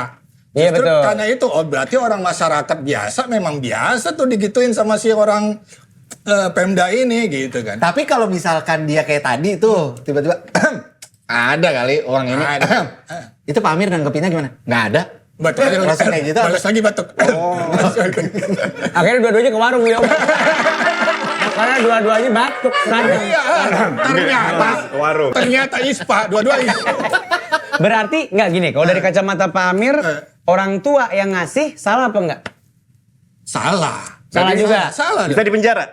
Iya, Justru betul. karena itu, berarti orang masyarakat biasa memang biasa tuh digituin sama si orang Pemda ini gitu kan. Tapi kalau misalkan dia kayak tadi tuh tiba-tiba ada kali uang ini. Itu Pak Amir nanggepinnya gimana? Nggak ada. Batuk aja Langsung kayak gitu. balas lagi batuk. Akhirnya dua-duanya ke warung beliau. Karena dua-duanya batuk. Iya, ternyata Warung. ternyata ISPA dua-duanya. Berarti nggak gini, kalau dari kacamata Pak Amir, orang tua yang ngasih salah apa enggak? Salah. Salah juga. Salah. Bisa di penjara.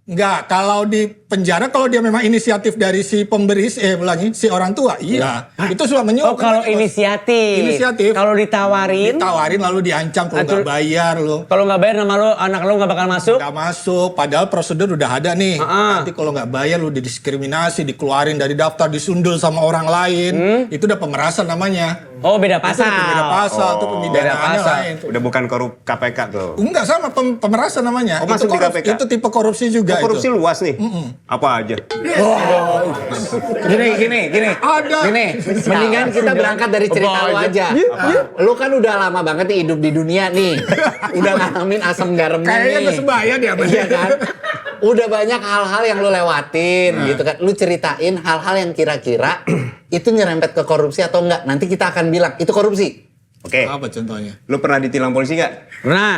Enggak, kalau di penjara kalau dia memang inisiatif dari si pemberi si orang tua, iya. Itu sudah menyuap. Oh kalau namanya, Bos. inisiatif. Inisiatif. Kalau ditawarin, Ditawarin lalu diancam kalau nggak bayar lo. kalau nggak bayar nama lo, anak lo nggak bakal masuk. Nggak masuk, padahal prosedur udah ada nih. Ah. Nanti kalau nggak bayar lu didiskriminasi, dikeluarin dari daftar, disundul sama orang lain. Itu udah pemerasan namanya. Oh beda pasal. Itu beda pasal, itu Beda pemidanaannya pasal. lain. Udah bukan korup KPK tuh. Enggak sama pemerasan namanya. Oh, masuk di KPK? Itu tipe korupsi juga. Oh, korupsi itu. luas nih. Apa aja? Gini. Ada. Gini, mendingan kita berangkat dari cerita lu aja. Lu kan udah lama banget nih hidup di dunia nih. Udah ngalamin asam garamnya Kayaknya nih. nggak sebaya dia sama Iya dia. kan? Udah banyak hal-hal yang lu lewatin gitu kan. Lu ceritain hal-hal yang kira-kira itu nyerempet ke korupsi atau enggak. Nanti kita akan bilang itu korupsi. Oke. Apa contohnya? Lu pernah ditilang polisi nggak? Nah,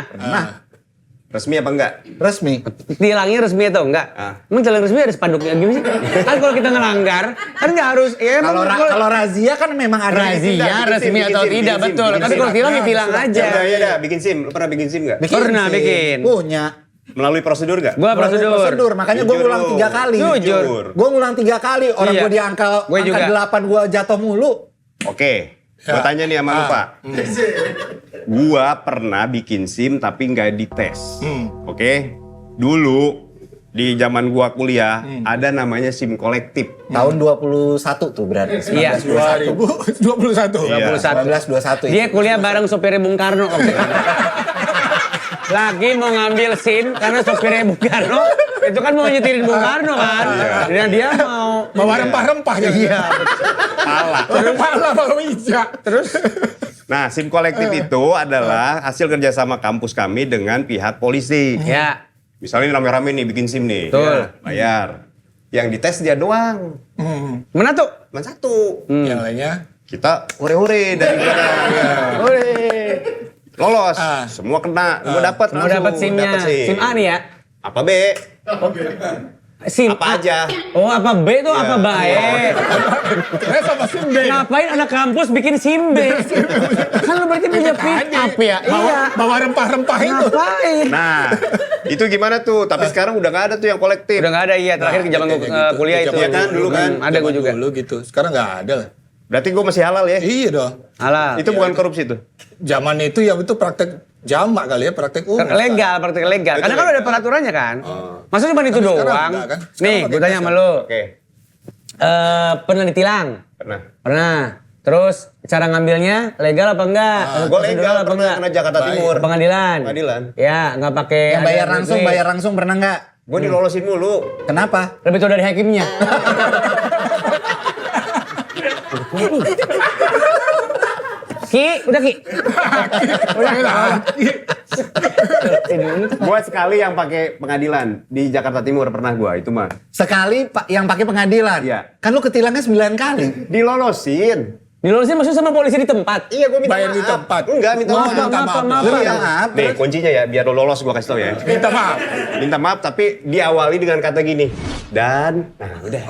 Resmi apa enggak? Resmi. tilangnya resmi atau enggak? Emang tilang resmi ada spanduknya gimana sih? Kan kalau kita ngelanggar, kan nggak harus. Ya, Kalau kalau razia kan memang ada razia resmi atau tidak betul. Tapi kalau tilang ya tilang aja. Ya, bikin SIM. Lu pernah bikin SIM nggak? Pernah bikin. Punya. Melalui prosedur nggak? Gua prosedur. Makanya gue Jujur ngulang lu. 3 kali. Jujur. Gue ngulang 3 kali. Orang Iya. gue di angka Gua juga. 8 gue jatuh mulu. Oke. Gua tanya nih sama lu, Pak. Gua pernah bikin SIM tapi nggak dites. Oke. Dulu di zaman gua kuliah ada namanya SIM kolektif. Tahun 21 tuh berarti. Iya. 2021. Iya. 1921 Dia kuliah bareng sopirnya Bung Karno waktu itu. Lagi mau ngambil SIM karena sopirnya Bung Karno itu kan mau nyetirin Bung Karno kan. Dan dia mau Bawa rempah-rempah ya. Iya. Salah. Rempah bawa ija. terus Nah, SIM kolektif itu adalah hasil kerjasama kampus kami dengan pihak polisi. ya Misalnya rame-rame nih bikin SIM nih. Betul. Ya, bayar. Yang dites dia doang. mana tuh? Cuma satu. Yang lainnya. Kita hore-hore dari belakang. Lolos. Semua kena. Semua dapat Mau dapat SIM-nya. Dapet SIM. SIM A nih ya. Apa B? SIM Apa A. aja? Oh, apa B tuh apa baik? Sama SIM B. Ngapain anak kampus bikin SIM B? Kan lu berarti punya pick up ya? Iya. Bawa rempah-rempah itu. Ngapain? Nah, itu gimana tuh? Tapi sekarang udah nggak ada tuh yang kolektif. Udah nggak ada iya terakhir ke zaman Kayak gua gitu. kuliah itu. Iya kan, dulu kan. Ada gua juga. Dulu gitu. Sekarang nggak ada lah. Berarti gue masih halal ya? Iya dong. Halal. Itu bukan korupsi tuh? Zaman itu ya itu praktek jamak kali ya, praktek umum. Legal, praktik legal. Karena kan ada peraturannya kan. Masa cuma itu Tapi sekarang doang? enggak kan? Sekarang Nih, pakai gue tanya tes sama kan? lu. Oke. Pernah ditilang? Pernah. Pernah. Terus cara ngambilnya legal apa enggak? Gue Prosedural legal apa pernah kena Jakarta Timur. Pengadilan. Pengadilan. Ya, nggak pakai. Yang ada bayar duit. langsung pernah nggak? Gue dilolosin mulu. Kenapa? Lebih tua dari hakimnya. Ki, udah Ki. Gue sekali yang pakai pengadilan di Jakarta Timur pernah gue itu mah. Sekali yang pakai pengadilan. Iya. Kan lu ketilangnya 9 kali. Dilolosin. Dilolosin maksudnya sama polisi di tempat. Iya, gue minta Bayar maaf. di tempat. Enggak, minta Oh, maaf. minta maaf. maaf. Lu Iya. minta maaf. Nih, kuncinya ya, biar lo lolos gue kasih tau ya. Minta maaf. Minta maaf, tapi diawali dengan kata gini. Dan, nah udah.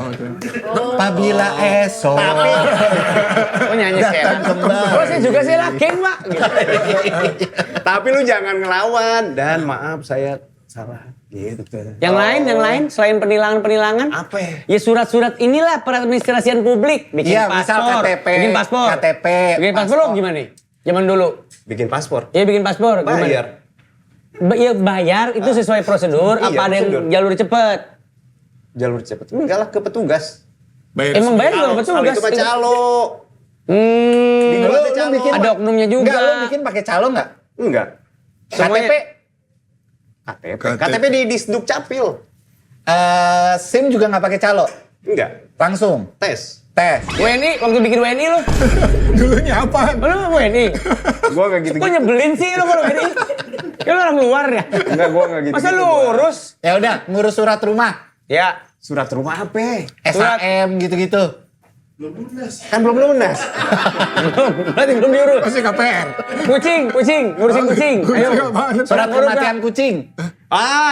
Apabila esok. Oh nyanyi Datang saya. kembali. Oh saya juga saya lakin pak. Tapi lu jangan ngelawan. Dan maaf, saya salah. Gitu. Yang lain selain penilangan. Apa ya? Ya surat-surat inilah peradministrasian publik. Bikin Iya, misal paspor. KTP. Bikin paspor. KTP, Bikin paspor lo gimana nih? Zaman dulu. Bikin paspor. Iya bikin paspor. Gimana? Bayar. Iya bayar itu sesuai prosedur. Iya, Apa ada yang prosedur. jalur cepet? Jalur cepet. Enggak lah, ke petugas. Bayar Emang bayar juga Kalau petugas. itu mah calo. Lu bikin ada oknumnya juga. Enggak, lu bikin pakai calo enggak? Enggak. Semuanya- KTP di Disduk Capil. SIM juga nggak pakai calo? Enggak. Langsung Tes. tes. WNI, waktu bikin WNI lo. Dulunya apaan? Lo WNI? Gua enggak gitu. Kok nyebelin sih lo kalau WNI? Ya lo orang luar ya? Enggak, gua enggak gitu. Masa lurus? Ya udah, ngurus surat rumah, Ya. Surat rumah apa? SHM gitu-gitu. Kan belum lunas. Berarti belum diurus. Masih KPR. Kucing, ngurusin kucing. Ayo. Surat Ngurus kematian nggak? kucing.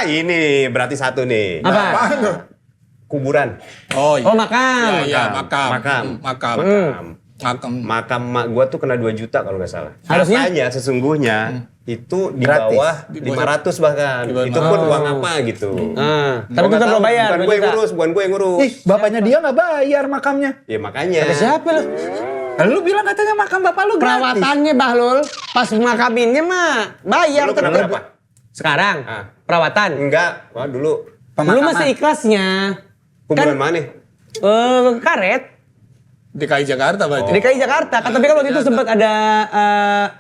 Ini berarti satu nih. Apa? Apaan tuh? Kuburan. Oh iya. Oh makam. Iya, makam. Makam. Makam. Makam. Makam mak gua tuh kena 2 juta kalau nggak salah. Harusnya? Katanya sesungguhnya itu di Gratis. bawah 500 bahkan. Di bawah Itu pun uang apa gitu. Tapi tetap lo bayar. Bukan gue yang ngurus, bukan gue yang ngurus. Ih, bapaknya dia nggak bayar makamnya. Ya makanya. Kata siapa lo? Lu bilang katanya makam bapak lu gratis. Perawatannya Bahlul, pas makaminnya mah bayar Lu kena tetep. berapa? Sekarang Ah. perawatan. Enggak. Wah dulu. Lu masih ikhlasnya. Kuburan Kan mana? karet. DKI Jakarta berarti. DKI Jakarta. Kan tapi kan waktu itu sempat ada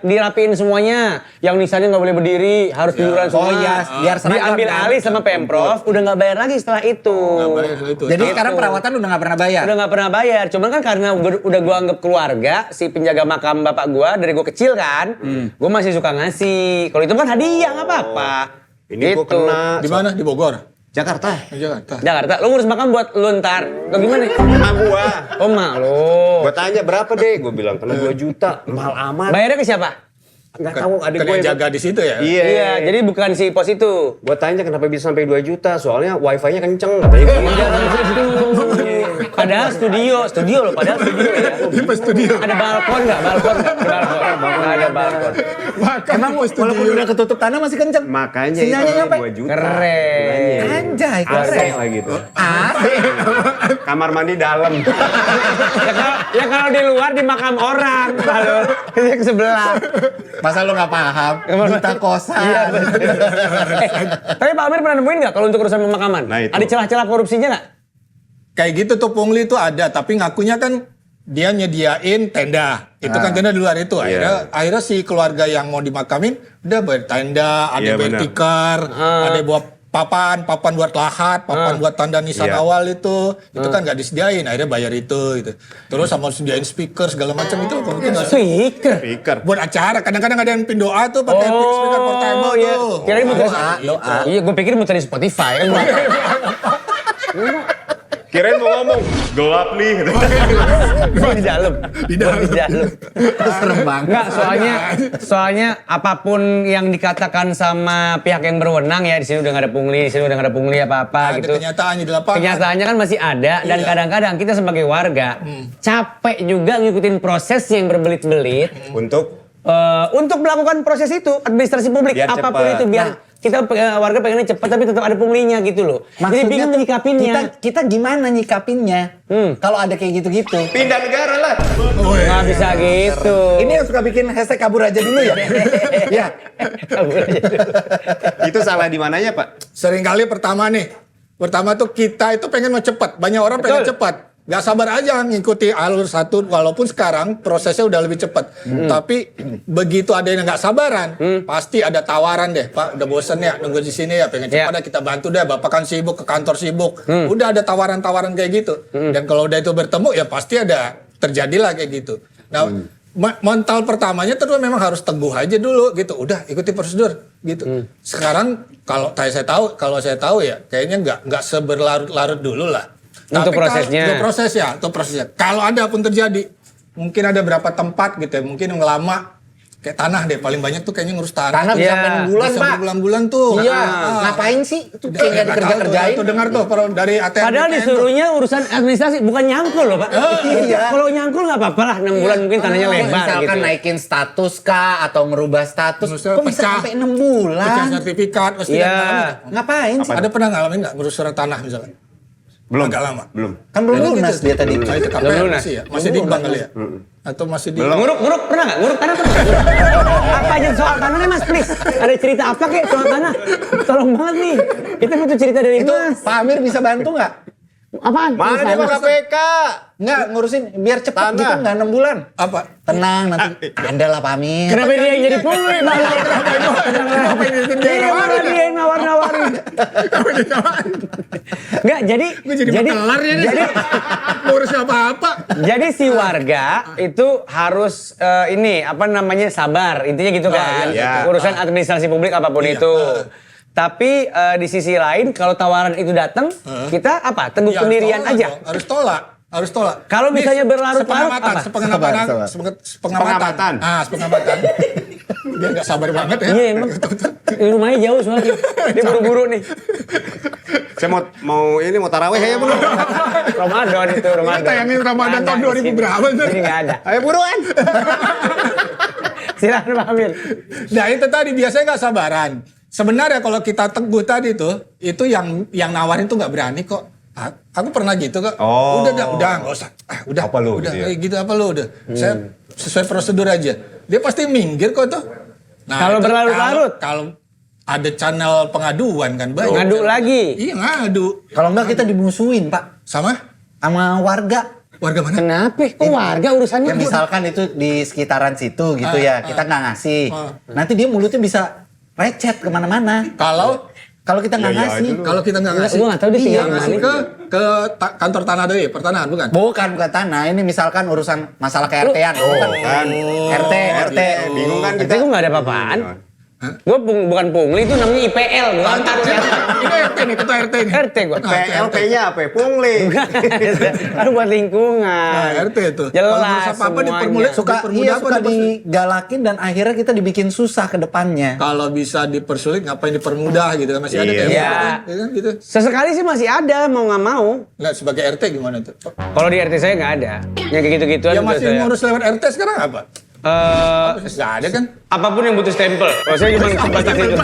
dirapiin semuanya. Yang nisannya nggak boleh berdiri, harus tiduran semua. Oh iya, biar seragam, diambil kan? alih sama Pemprov, udah nggak bayar lagi setelah itu. Nggak bayar itu. Jadi sekarang perawatan udah nggak pernah bayar. Udah nggak pernah bayar. Cuman kan karena udah gua anggap keluarga, si penjaga makam bapak gua dari gua kecil kan, gua masih suka ngasih. Kalau itu kan hadiah nggak apa-apa. Ini gua kena Di mana? Di Bogor. Jakarta. Di Jakarta. Jakarta, lu ngurus makam buat lu ntar. Lo gimana? Emak gua. Oh mak lu. Gua tanya berapa deh? Gua bilang kena 2 juta. Mahal amat. Bayarnya ke siapa? Enggak tahu adik Kan gue yang jaga di situ ya? Iya. Iya, jadi bukan si pos itu. Gua tanya kenapa bisa sampai 2 juta? Soalnya wifi-nya kenceng katanya. Padahal studio loh, padahal studio ya. Tipe studio. Ada balkon nggak? Balkon nggak? Nggak ada balkon. Makam Emang tipe studio. walaupun udah ketutup tanah masih kenceng. Makanya Sinyalnya itu nyampe. 2 juta. Keren. Anjay, AC keren. lah gitu. Asik. Kamar mandi dalam. Ya kalau di luar di makam orang, kalau itu ke sebelah. Masa lu nggak paham? Duta kosan. Iya, tapi Pak Amir pernah nemuin nggak kalau untuk urusan pemakaman? Nah, itu. Ada celah-celah korupsinya nggak? Kayak gitu tuh pungli itu ada, tapi ngakunya kan dia nyediain tenda. Itu kan tenda di luar itu. Akhirnya si keluarga yang mau dimakamin udah bayar tenda, ada Iya, bayar benar. tikar, ada buat papan buat lahat, papan buat tanda nisan Iya. awal itu kan nggak disediain. Akhirnya bayar itu gitu. Terus sama sediain speaker segala macam itu mungkin nggak sih? Speaker. Speaker. Buat acara, kadang-kadang ada yang pin doa tuh pakai speaker portable iya. tuh. Kirain muter Doa. Iya, gue pikir muter di Spotify kan. Kirain mau ngomong gelap nih. Gitu. Gua di dalam. Di dalam. Gua di dalam. Itu serem banget. Enggak, soalnya apapun yang dikatakan sama pihak yang berwenang ya, di sini udah nggak ada pungli, di sini udah nggak ada pungli apa-apa Ada gitu. kenyataannya di lapangan. Kenyataannya kan masih ada dan Iya. kadang-kadang kita sebagai warga capek juga ngikutin proses yang berbelit-belit untuk melakukan proses itu administrasi publik Biar apapun cepat. itu biar kita warga pengennya cepat tapi tetap ada punglinya gitu loh. Jadi bingung tuh nyikapinnya. kita gimana nyikapinnya? Kalau ada kayak gitu-gitu. Pindah negara lah. Nggak bisa gitu. Ini yang suka bikin hashtag kabur aja dulu ya? Ya. Itu salah di mananya, Pak? Seringkali pertama tuh kita itu pengen mau cepat. Banyak orang pengen cepat. Gak sabar aja ngikuti alur satu, walaupun sekarang prosesnya udah lebih cepat. Tapi begitu ada yang gak sabaran, pasti ada tawaran deh. Pak, udah bosen ya nunggu di sini ya, pengen cepat ya kita bantu deh. Bapak kan sibuk, ke kantor sibuk. Udah ada tawaran-tawaran kayak gitu. Dan kalau udah itu bertemu ya pasti ada terjadilah kayak gitu. Nah, mental pertamanya terus memang harus teguh aja dulu gitu. Udah ikuti prosedur gitu. Sekarang kalau saya tahu ya kayaknya nggak seberlarut-larut dulu lah. Untuk Tapi prosesnya. Untuk prosesnya. Kalau ada pun terjadi, mungkin ada berapa tempat gitu ya, mungkin yang lama kayak tanah deh, paling banyak tuh kayaknya ngurus tanah. Tanah bisa Iya. sampai 6 bulan, Bisa Pak. bulan-bulan tuh. Iya, ngapain sih? Itu kayak nggak dikerja-kerjain. Tuh dengar tuh dari ATM. Padahal disuruhnya urusan administrasi, bukan nyangkul loh Pak. iya. Kalau nyangkul nggak apa-apa lah, 6 bulan mungkin tanahnya lebar Misalkan gitu. naikin status kah atau merubah status, Maksudnya kok bisa pecah. sampai 6 bulan? Pecah sertifikat, pasti Iya. kan ngalamin. Ngapain sih? Ada pernah ngalamin nggak ngurus surat tanah misalnya? Belum. Agak lama. Belum. Kan belum lunas dia tadi. Nah, itu Belum KPR lunas. masih ya? Masih di bank kali ya? Atau masih di... Nguruk pernah nggak? Nguruk tanah pernah? Apa aja soal tanahnya Mas, please? Ada cerita apa kek soal tanah? Tolong banget nih. Kita butuh cerita dari Itu Mas. Pak Amir bisa bantu nggak? Apaan? Mana dia Mas? KPK? Nggak, ngurusin biar cepet Tanah. gitu, nggak 6 bulan. Apa? Tenang, nanti ada lah Pak Amir. Kenapa dia yang jadi pungli? Iya, malah dia yang nawar-nawarin. Enggak, jadi Gue jadi makelar ya nih. jadi Ngurus apa-apa. jadi si warga itu harus ini apa namanya sabar, intinya gitu kan. iya. Urusan administrasi publik apapun Iya. itu. Tapi di sisi lain kalau tawaran itu datang, kita apa? Teguh Ya, pendirian tolak aja. dong. Harus tolak. Kalau Ini misalnya berlarut-larut, sepengamatan, apa? sepengamatan. Sepengamatan. Sepengamatan. Dia nggak sabar banget ya. Iya emang. Rumahnya jauh soalnya. Dia buru-buru nih. Saya mau taraweh ya belum? Ramadan itu Ramadan. Kita tayangin Ramadan Nggak tahun ada 2000 di sini. berapa, Zul? Ini nggak ada. Ayo buruan. Silakan Pak Amir. Nah itu tadi biasanya nggak sabaran. Sebenarnya kalau kita teguh tadi tuh, itu yang nawarin tuh nggak berani kok. Aku pernah gitu kok. Oh. Udah nggak usah. Udah. Apa lu Udah gitu ya? gitu apa lu udah. Saya sesuai prosedur aja. Dia pasti minggir kok tuh. Nah, Kalau itu berlarut-larut? Kalau ada channel pengaduan kan banyak. Ngadu lagi. Iya ngadu. Kalau enggak kita dimusuhin Pak Sama sama warga. warga mana? Kenapa? Kok warga urusannya? Ya misalkan itu di sekitaran situ gitu ya, kita nggak ngasih. Nanti dia mulutnya bisa recet kemana-mana. Kalau kita nggak ngasih. kalau kita nggak ngasih, Gua nggak tahu dia tinggal di ngasih mana. ke kantor tanah deh, pertanahan bukan? Bukan tanah. Ini misalkan urusan masalah KRT-an. Kan. RT. Bingung kan Kita kita? kok nggak ada apa-apaan. Gue bukan pungli, itu namanya IPL. Bukan Ini RT nih, ketua RT nih. RT gue. PLP-nya apa? Pungli. Kan buat lingkungan. Nah, RT itu. Kalau Jelas ngurus apa-apa semuanya. Suka dipermudah apa suka dipersulit? digalakin dan akhirnya kita dibikin susah ke depannya. Kalau bisa dipersulit, ngapain dipermudah gitu kan? Masih ada Iya. kayak Iya. gitu kan? Gitu kan, gitu. Sesekali sih masih ada, mau nggak mau. Nggak, sebagai RT gimana tuh? Kalau di RT saya nggak ada. Yang kayak gitu-gituan. Yang tuh masih saya. ngurus lewat RT sekarang apa? Nggak ada kan? Apapun yang butuh stempel. Kalau saya cuma sebatas itu.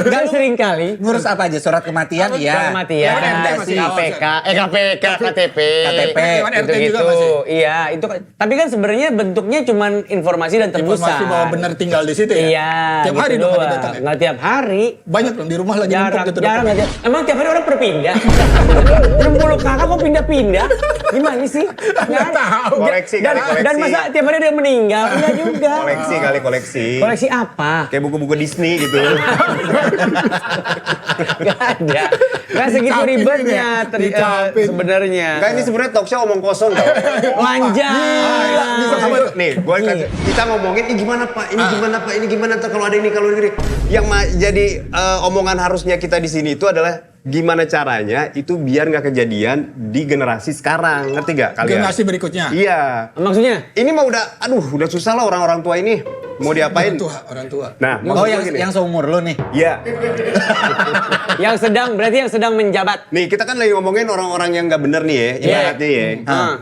Saya sering kali Ngurus apa aja? Surat kematian iya. kematian, masih KPK, KPK, KTP, KTP, lewat RT juga gitu-gitu. masih. Iya, itu kan. Tapi kan sebenarnya bentuknya cuman informasi dan tembusan. Informasi bahwa benar tinggal di situ ya? Iya. Tiap hari gitu dong ada doang. datang ya? Nggak tiap hari. Banyak dong di rumah lagi numpuk Jarang, gitu. jarang aja. Emang tiap hari orang berpindah? 60 kakak kok pindah-pindah? Gimana sih? Nggak ada. tahu. Koleksi Dan, kali, koleksi. dan masa tiap hari ada yang meninggal? Iya juga. Koleksi kali koleksi. Koleksi apa? Kayak buku-buku Disney gitu. Gak ada. Gak segitu Dicapin ribetnya ini ya, dicapin. sebenarnya. Enggak, ini sebenarnya talk show omong kosong tau. Lanjut. Nih, kita ngomongin ini gimana Pak, ini gimana Pak, ini gimana tuh kalau ada ini kalau ini. Yang jadi omongan harusnya kita di sini itu adalah gimana caranya itu biar nggak kejadian di generasi sekarang, ngerti gak kalian? Generasi berikutnya. Iya. Maksudnya? Ini mah udah susah lah orang-orang tua ini. Mau diapain? Orang tua. Nah, Oh maksud yang gua gini. yang seumur lu nih. Iya. Berarti yang sedang menjabat. Nih, kita kan lagi ngomongin orang-orang yang nggak bener nih ya, ibaratnya ya.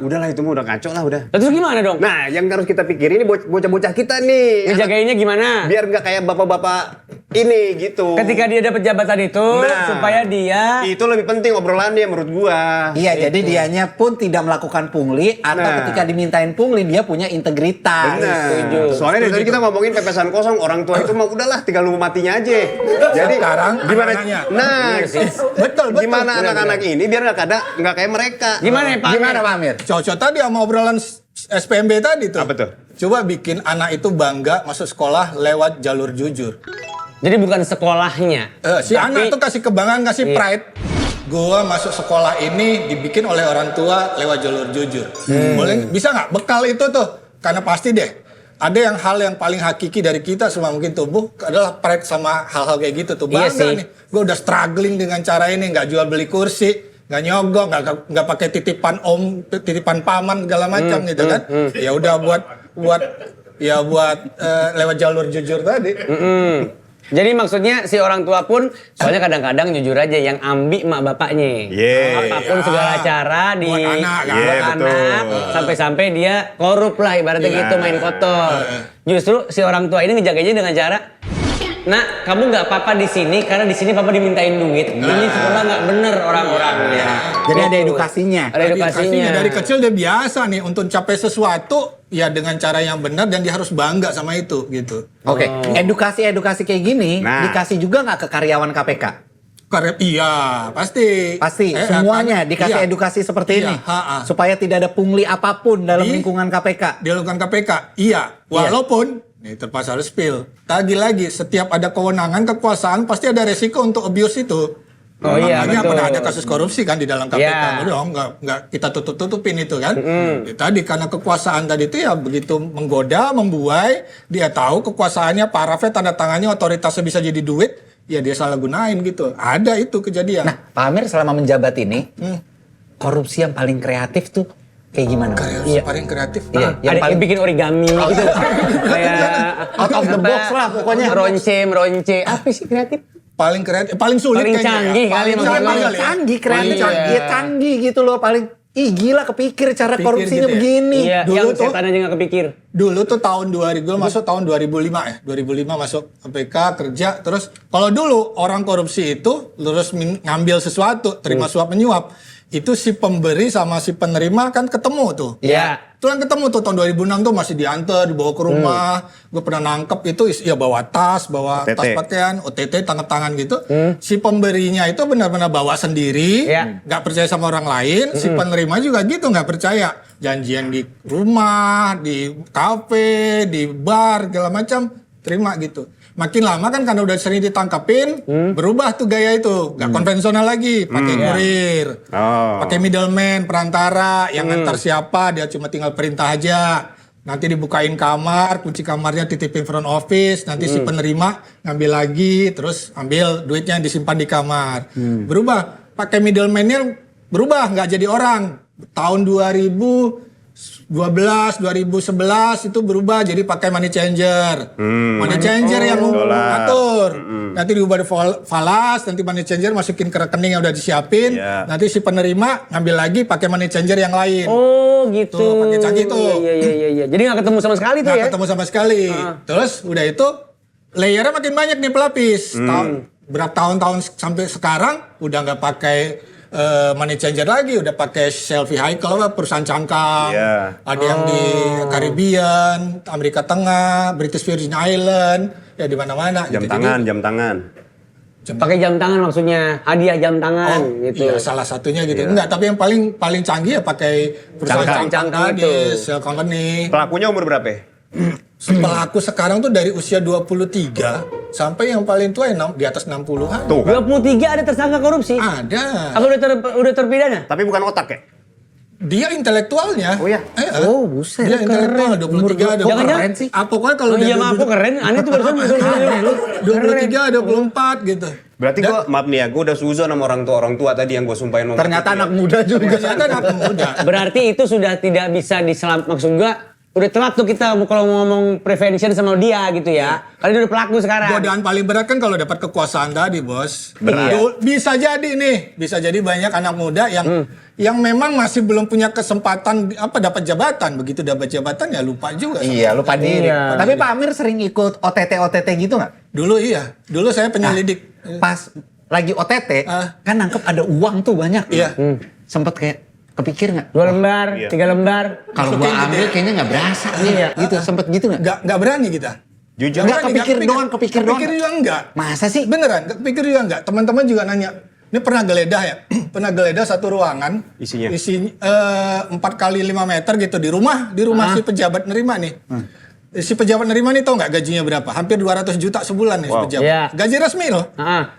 Udahlah itu mah udah kacau lah udah. Terus gimana dong? Nah, yang harus kita pikirin ini bocah-bocah kita nih. Ngejagainnya gimana? Biar nggak kayak bapak-bapak ini gitu. Ketika dia dapat jabatan itu, supaya dia itu lebih penting obrolannya menurut gua. Iya, jadi dianya pun tidak melakukan pungli atau Nah. ketika dimintain pungli dia punya integritas. Benar. Soalnya dari tadi kita ngomongin pepesan kosong, orang tua itu mah udahlah tinggal nunggu matinya aja. Jadi Sekarang gimana? anak-anaknya. Nah, Betul. gimana anak-anak ini biar nggak kayak mereka? gimana ya Pak? Gimana Pak Amir? Cocok tadi sama obrolan SPMB tadi tuh. Apa tuh? Coba bikin anak itu bangga masuk sekolah lewat jalur jujur. Jadi bukan sekolahnya. Si anak tuh kasih kebanggaan, kasih pride. Gua masuk sekolah ini dibikin oleh orang tua lewat jalur jujur. Boleh, bisa nggak bekal itu tuh? Karena pasti deh. Ada yang hal yang paling hakiki dari kita semua mungkin tubuh adalah pride sama hal-hal kayak gitu tuh. Iya Bangga sih. nih. Gue udah struggling dengan cara ini, nggak jual beli kursi, nggak nyogok, nggak pakai titipan om, titipan paman segala macam gitu kan. Ya udah buat buat lewat jalur jujur tadi. Jadi maksudnya si orang tua pun, soalnya kadang-kadang jujur aja yang ambi mak bapaknya. Apapun segala cara Buat anak, kan? buat anak, sampai-sampai dia korup lah ibaratnya gitu, main kotor. Justru si orang tua ini ngejaganya dengan cara, nak, kamu nggak apa-apa di sini karena di sini papa dimintain duit. Ini sekolah nggak bener orang-orangnya. Jadi ada edukasinya. Ada edukasinya. Dari kecil dia biasa nih untuk capai sesuatu ya dengan cara yang benar dan dia harus bangga sama itu gitu. Oke, edukasi kayak gini dikasih juga nggak ke karyawan KPK? Iya, pasti. Pasti, semuanya dikasih edukasi seperti ini. Supaya tidak ada pungli apapun dalam lingkungan KPK. Di lingkungan KPK, iya. Walaupun, nih terpaksa harus spill. Lagi-lagi, setiap ada kewenangan, kekuasaan, pasti ada resiko untuk abuse itu. Makanya betul. pernah ada kasus korupsi kan di dalam KPK. Nggak kita tutup-tutupin itu kan. Tadi karena kekuasaan tadi itu ya begitu menggoda, membuai, dia tahu kekuasaannya, parafnya, tanda tangannya, otoritasnya bisa jadi duit, ya dia salah gunain gitu. Ada itu kejadian. Nah, Pak Amir selama menjabat ini, korupsi yang paling kreatif tuh kayak gimana? Paling kreatif. Iya, yang paling bikin origami gitu. Kayak out of the box lah pokoknya. Meronce. Apa sih kreatif? Paling kreatif, paling sulit Paling kayaknya. canggih kali Paling maksudnya. canggih, Canggih, kreatif. Paling Iya, canggih gitu loh. Paling, gila kepikir cara Pikir korupsinya gitu ya. begini. Iya, Dulu yang tuh- setan aja nggak kepikir. Dulu tuh tahun 2000, masuk tahun 2005 ya. 2005 masuk KPK, kerja. Terus kalau dulu orang korupsi itu lurus ngambil sesuatu, terima suap menyuap. Itu si pemberi sama si penerima kan ketemu tuh. Iya. Itu kan ketemu tuh tahun 2006 tuh masih diantar, dibawa ke rumah. Gue pernah nangkep itu ya bawa tas pakaian, OTT, tanda tangan gitu. Si pemberinya itu benar-benar bawa sendiri, Iya. nggak percaya sama orang lain. Si penerima juga gitu nggak percaya. Janjian di rumah, di kafe, di bar, segala macam, terima gitu. Makin lama kan karena udah sering ditangkapin, berubah tuh gaya itu, nggak konvensional lagi, pakai kurir, pakai middleman, perantara, yang ngantar siapa, dia cuma tinggal perintah aja. Nanti dibukain kamar, kunci kamarnya titipin front office, nanti si penerima ngambil lagi, terus ambil duitnya disimpan di kamar. Berubah, pakai middleman-nya berubah, nggak jadi orang. Tahun 2011 itu berubah jadi pakai money changer. Money changer yang ngatur. Nanti diubah di falas, nanti money changer masukin ke rekening yang udah disiapin. Nanti si penerima ngambil lagi pakai money changer yang lain. Oh gitu. Tuh, pakai canggih tuh. Iya. Jadi nggak ketemu sama sekali tuh Nggak ya? ketemu sama sekali. Terus udah itu layernya makin banyak nih pelapis. Berapa tahun-tahun sampai sekarang udah nggak pakai money changer lagi, udah pakai Shell Vehicle, perusahaan cangkang. Ada yang di Caribbean, Amerika Tengah, British Virgin Island, ya di mana-mana. Jam gitu. tangan. Pakai jam tangan maksudnya, hadiah jam tangan gitu. Iya, salah satunya gitu. Enggak, tapi yang paling canggih ya pakai perusahaan cangkang itu. tadi, Shell Company. Pelakunya umur berapa? Pelaku sekarang tuh dari usia 23 sampai yang paling tua yang di atas 60-an. Tuh kan. 23 ada tersangka korupsi. Ada. Apa udah terpidana? Tapi bukan otak ya? Dia intelektualnya. Oh ya? Oh, buset. Dia intelektual 23 ada. Jangan-jangan- Keren sih. Pokoknya kalau dia Iya maaf, kok keren. Aneh tuh barusan. 23 24 gitu. Berarti gua maaf nih ya, gua udah suzon sama orang tua tadi yang gua sumpahin mau Ternyata anak muda juga. Ternyata anak muda. Berarti itu sudah tidak bisa maksud gua udah telat tuh kita kalau ngomong prevention sama dia gitu ya. Karena dia udah pelaku sekarang. Godaan paling berat kan kalau dapat kekuasaan tadi, Bos. Berat. Bisa jadi nih, bisa jadi banyak anak muda yang memang masih belum punya kesempatan dapat jabatan. Begitu dapat jabatan ya lupa juga. sama Iya, lupa diri. Iya. Tapi Pak Amir sering ikut OTT gitu nggak? Dulu iya. Dulu saya penyelidik. Pas lagi OTT, kan nangkep ada uang tuh banyak. Iya. Sempet kayak kepikir nggak? 2 lembar, 3 lembar. Kalau gua ambil kayaknya nggak berasa nih. Gitu, sempet gitu nggak? Nggak berani kita. Jujur. Nggak, kepikir doang. Kepikir juga enggak. Masa sih? Beneran, kepikir juga enggak. Teman-teman juga nanya, ini pernah geledah ya? Pernah geledah satu ruangan. Isinya? 4 kali 5 meter gitu di rumah si pejabat nerima nih. Si pejabat nerima nih tau nggak gajinya berapa? Hampir 200 juta sebulan nih si pejabat. Iya. Gaji resmi loh.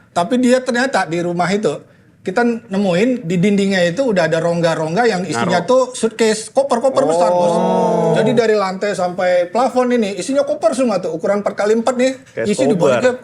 Tapi dia ternyata di rumah itu kita nemuin di dindingnya itu udah ada rongga-rongga yang isinya tuh suitcase, koper-koper besar, Bos. Jadi dari lantai sampai plafon ini isinya koper semua tuh, ukuran 4 kali 4 nih. Kayak Isi di koper. bawah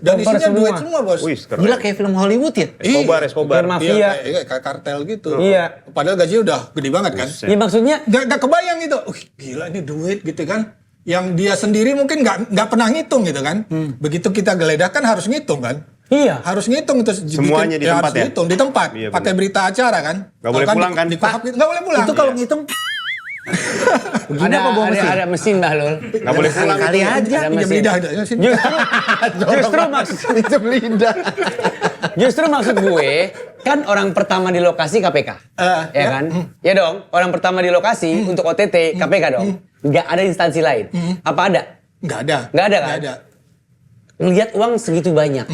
Dan Kompor isinya semua. duit semua, Bos. Wih, keren. Gila kayak film Hollywood ya? Escobar. Kayak mafia. Iya, kayak kartel gitu. Iya. Padahal gajinya udah gede banget kan. Ya maksudnya Gak kebayang gitu. Gila ini duit gitu kan. Yang dia sendiri mungkin nggak pernah ngitung gitu kan. Begitu kita geledah kan harus ngitung kan. iya. Harus ngitung terus Semuanya di tempat harus ya? ngitung di tempat. Iya, Pakai benar. berita acara kan. Nggak boleh pulang kan? Nggak boleh pulang. Itu kalau ngitung begini Ada, apa bawa mesin? ada mesin Bahlul. Nggak boleh pulang. Kali aja. Ada Pinjam mesin. lidah ada. Ya, sini. Justru Justru maksud gue kan orang pertama di lokasi KPK, ya kan? Ya dong, orang pertama di lokasi untuk OTT KPK dong. Nggak ada instansi lain. Apa ada? Nggak ada. Nggak ada kan? Nggak ada. Lihat uang segitu banyak.